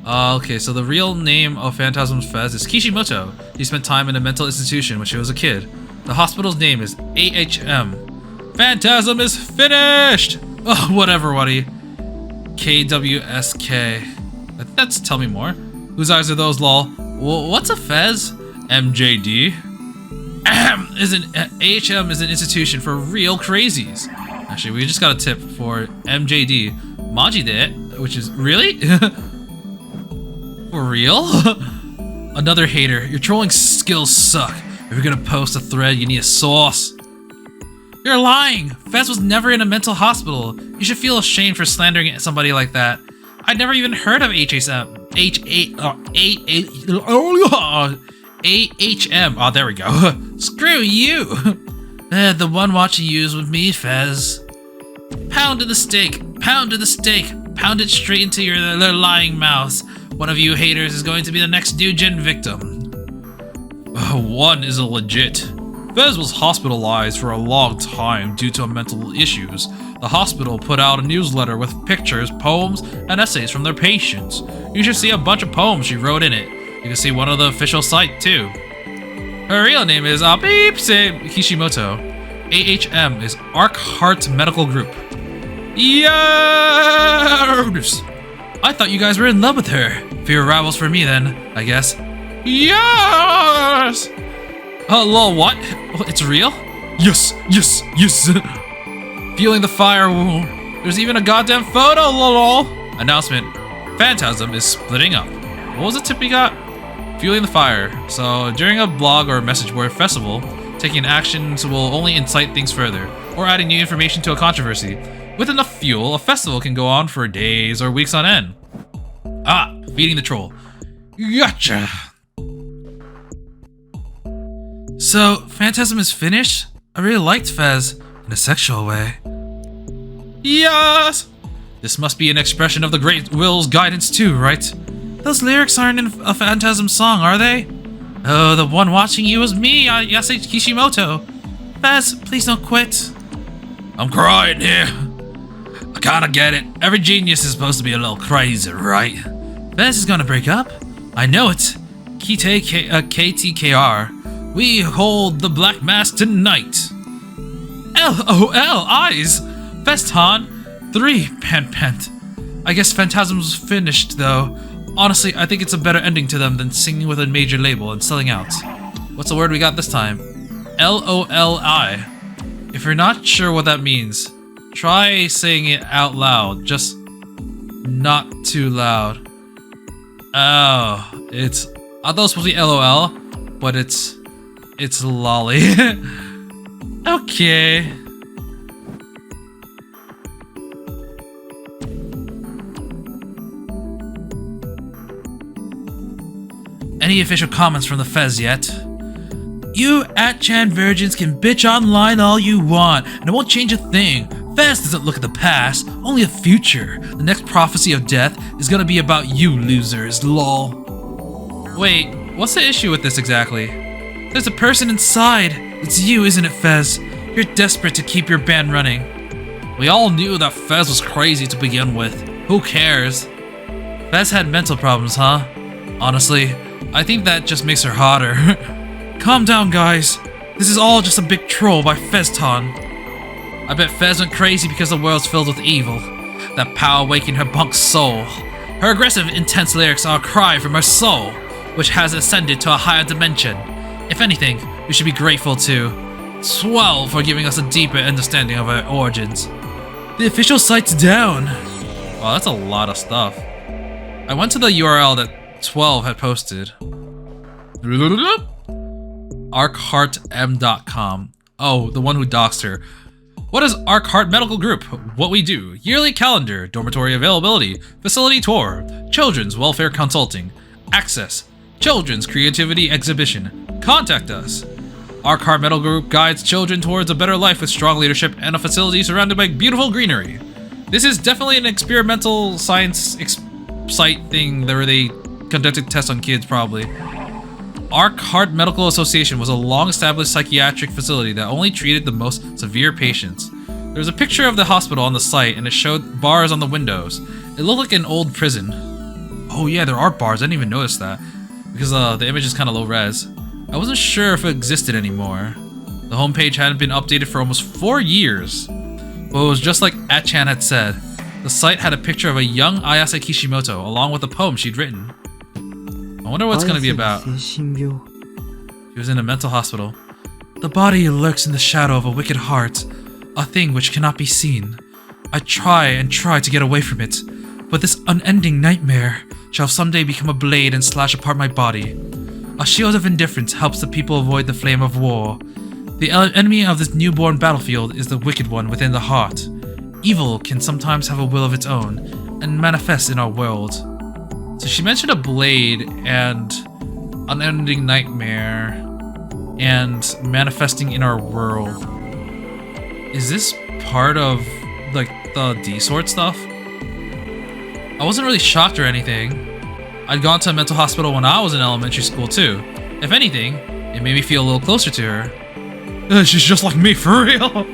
Okay, so the real name of Phantasm's Fez is Kishimoto. He spent time in a mental institution when she was a kid. The hospital's name is AHM. Phantasm is finished! Oh, whatever, Waddy. KWSK. That's tell me more. Whose eyes are those, lol? What's a Fez? MJD. AHM is an institution for real crazies. Actually, we just got a tip for MJD. Majide, which is really? For real? Another hater. Your trolling skills suck. If you're gonna post a thread, you need a source. You're lying! Fez was never in a mental hospital. You should feel ashamed for slandering somebody like that. I'd never even heard of AHM. Oh, there we go. Screw you! The one watching you is with me, Fez. Pound to the steak! Pound to the steak! Pound it straight into their lying mouths. One of you haters is going to be the next new gen victim. One is a legit. Fez was hospitalized for a long time due to mental issues. The hospital put out a newsletter with pictures, poems, and essays from their patients. You should see a bunch of poems she wrote in it. You can see one on the official site too. Her real name is Kishimoto. AHM is Arc Heart Medical Group. Yes! I thought you guys were in love with her. Fear rivals for me then, I guess. Yes! Lol, what? It's real? Yes, yes, yes! Feeling the fire. There's even a goddamn photo, lol! Announcement. Phantasm is splitting up. What was the tip we got? Fueling the fire. So, during a blog or message board festival, taking actions will only incite things further, or adding new information to a controversy. With enough fuel, a festival can go on for days or weeks on end. Ah, feeding the troll. Gotcha! So, Phantasm is finished? I really liked Fez, in a sexual way. Yes! This must be an expression of the Great Will's guidance too, right? Those lyrics aren't in a Phantasm song, are they? Oh, the one watching you is me, Yasei Kishimoto. Fez, please don't quit. I'm crying here. I kinda get it. Every genius is supposed to be a little crazy, right? Fez is gonna break up. I know it. KTKR. We hold the black mass tonight. LOL, eyes! Feston, 3, pant. I guess Phantasm's finished, though. Honestly, I think it's a better ending to them than singing with a major label and selling out. What's the word we got this time? LOLI. If you're not sure what that means, try saying it out loud, just not too loud. Oh, I thought it was supposed to be LOL, but it's lolly. Okay. Any official comments from the Fez yet? You @Chan virgins can bitch online all you want, and it won't change a thing. Fez doesn't look at the past, only the future. The next prophecy of death is gonna be about you losers, lol. Wait, what's the issue with this exactly? There's a person inside. It's you, isn't it, Fez? You're desperate to keep your band running. We all knew that Fez was crazy to begin with. Who cares? Fez had mental problems, huh? Honestly, I think that just makes her hotter. Calm down, guys. This is all just a big troll by Fezton. I bet Fez went crazy because the world's filled with evil. That power waking her punk soul. Her aggressive, intense lyrics are a cry from her soul, which has ascended to a higher dimension. If anything, we should be grateful to Swell for giving us a deeper understanding of her origins. The official site's down. Wow, that's a lot of stuff. I went to the URL that 12 had posted. ArcHeartM.com. Oh, the one who doxed her. What is ArcHeart Medical Group? What we do. Yearly calendar, dormitory availability, facility tour, children's welfare consulting, access, children's creativity exhibition. Contact us. ArcHeart Medical Group guides children towards a better life with strong leadership and a facility surrounded by beautiful greenery. This is definitely an experimental science site thing where they conducted tests on kids, probably. ArcHeart Medical Association was a long-established psychiatric facility that only treated the most severe patients. There was a picture of the hospital on the site, and it showed bars on the windows. It looked like an old prison. Oh yeah, there are bars. I didn't even notice that because the image is kind of low-res. I wasn't sure if it existed anymore. The homepage hadn't been updated for almost 4 years. But it was just like Atchan had said. The site had a picture of a young Ayase Kishimoto along with a poem she'd written. I wonder what it's gonna be about. She was in a mental hospital. The body lurks in the shadow of a wicked heart, a thing which cannot be seen. I try and try to get away from it, but this unending nightmare shall someday become a blade and slash apart my body. A shield of indifference helps the people avoid the flame of war. The enemy of this newborn battlefield is the wicked one within the heart. Evil can sometimes have a will of its own and manifest in our world. So she mentioned a blade and unending nightmare and manifesting in our world. Is this part of like the D-Sword stuff? I wasn't really shocked or anything. I'd gone to a mental hospital when I was in elementary school too. If anything, it made me feel a little closer to her. She's just like me, for real!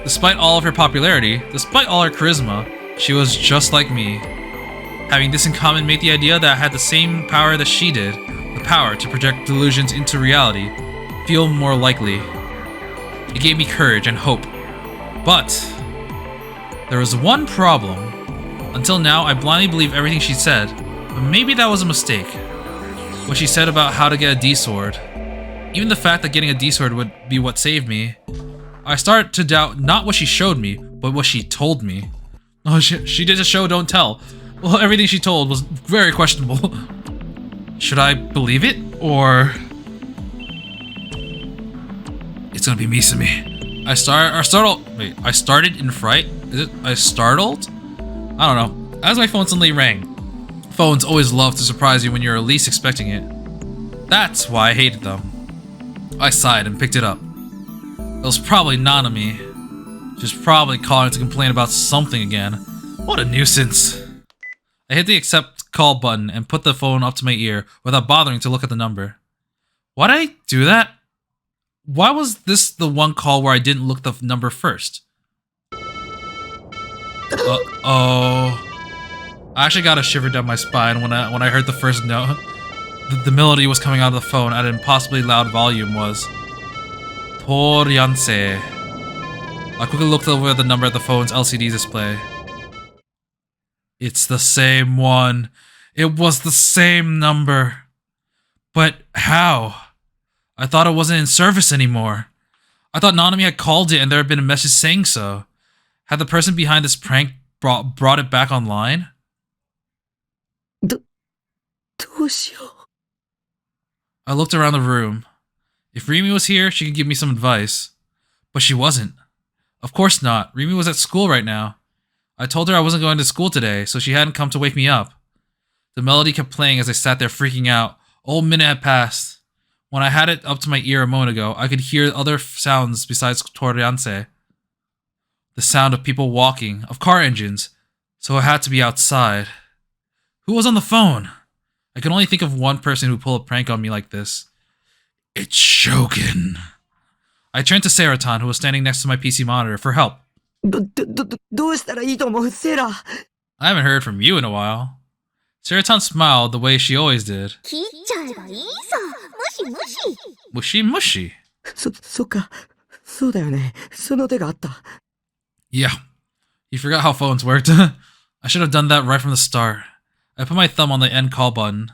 Despite all of her popularity, despite all her charisma, she was just like me. Having this in common made the idea that I had the same power that she did, the power to project delusions into reality, feel more likely. It gave me courage and hope. But there was one problem. Until now, I blindly believed everything she said, but maybe that was a mistake. What she said about how to get a D-Sword. Even the fact that getting a D-Sword would be what saved me. I started to doubt not what she showed me, but what she told me. Oh, she did a show don't tell. Well, everything she told was very questionable. Should I believe it, or... It's gonna be Misumi. I started in fright? Is it I startled? I don't know. As my phone suddenly rang. Phones always love to surprise you when you're least expecting it. That's why I hated them. I sighed and picked it up. It was probably Nanami. She was probably calling to complain about something again. What a nuisance. I hit the accept call button and put the phone up to my ear without bothering to look at the number. Why did I do that? Why was this the one call where I didn't look the number first? Uh-oh. I actually got a shiver down my spine when I heard the first note. The melody was coming out of the phone at an impossibly loud volume was Torianse. I quickly looked over the number at the phone's LCD display. It's the same one. It was the same number. But how? I thought it wasn't in service anymore. I thought Nanami had called it and there had been a message saying so. Had the person behind this prank brought it back online? I looked around the room. If Rimi was here, she could give me some advice. But she wasn't. Of course not. Rimi was at school right now. I told her I wasn't going to school today, so she hadn't come to wake me up. The melody kept playing as I sat there freaking out. A whole minute had passed. When I had it up to my ear a moment ago, I could hear other sounds besides Torianse. The sound of people walking, of car engines, so it had to be outside. Who was on the phone? I can only think of one person who'd pull a prank on me like this. It's Shogun. I turned to Saratan, who was standing next to my PC monitor, for help. I haven't heard from you in a while. Saratan smiled the way she always did. Mushi mushi. Yeah. You forgot how phones worked. I should have done that right from the start. I put my thumb on the end call button.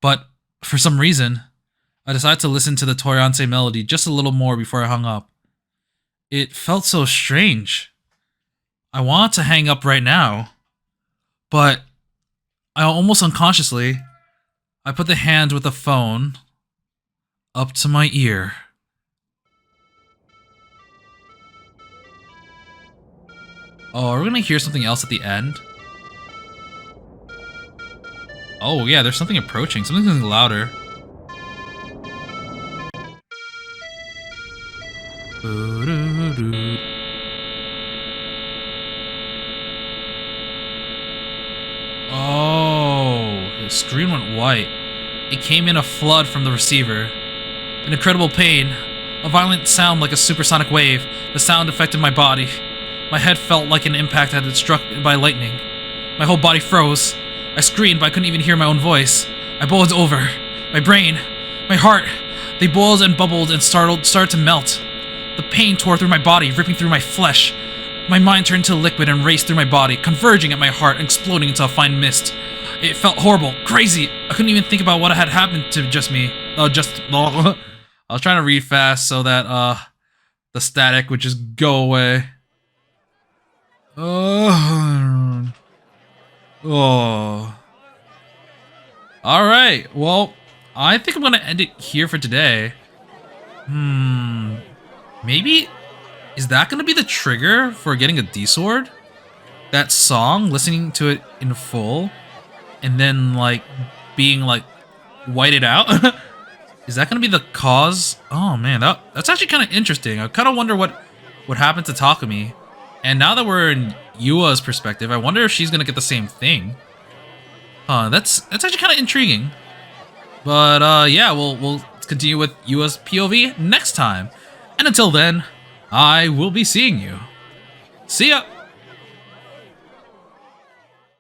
But, for some reason, I decided to listen to the Torianse melody just a little more before I hung up. It felt so strange. I wanted to hang up right now. But, I almost unconsciously, I put the hand with the phone up to my ear. Oh, are we gonna hear something else at the end? Oh yeah, there's something approaching. Something's louder. Oh, the screen went white. It came in a flood from the receiver. An incredible pain. A violent sound like a supersonic wave. The sound affected my body. My head felt like an impact had been struck by lightning. My whole body froze. I screamed, but I couldn't even hear my own voice. I boiled over. My brain, my heart, they boiled and bubbled and started to melt. The pain tore through my body, ripping through my flesh. My mind turned to liquid and raced through my body, converging at my heart and exploding into a fine mist. It felt horrible, crazy. I couldn't even think about what had happened to just me. I was trying to read fast so that the static would just go away. Oh. Alright, well, I think I'm gonna end it here for today. Maybe? Is that gonna be the trigger for getting a D-sword? That song, listening to it in full, and then, like, being, like, whited out? Is that gonna be the cause? Oh man, that's actually kind of interesting. I kind of wonder what happened to Takumi. And now that we're in Yua's perspective, I wonder if she's gonna get the same thing. That's actually kind of intriguing. But yeah, we'll continue with Yua's POV next time. And until then, I will be seeing you. See ya!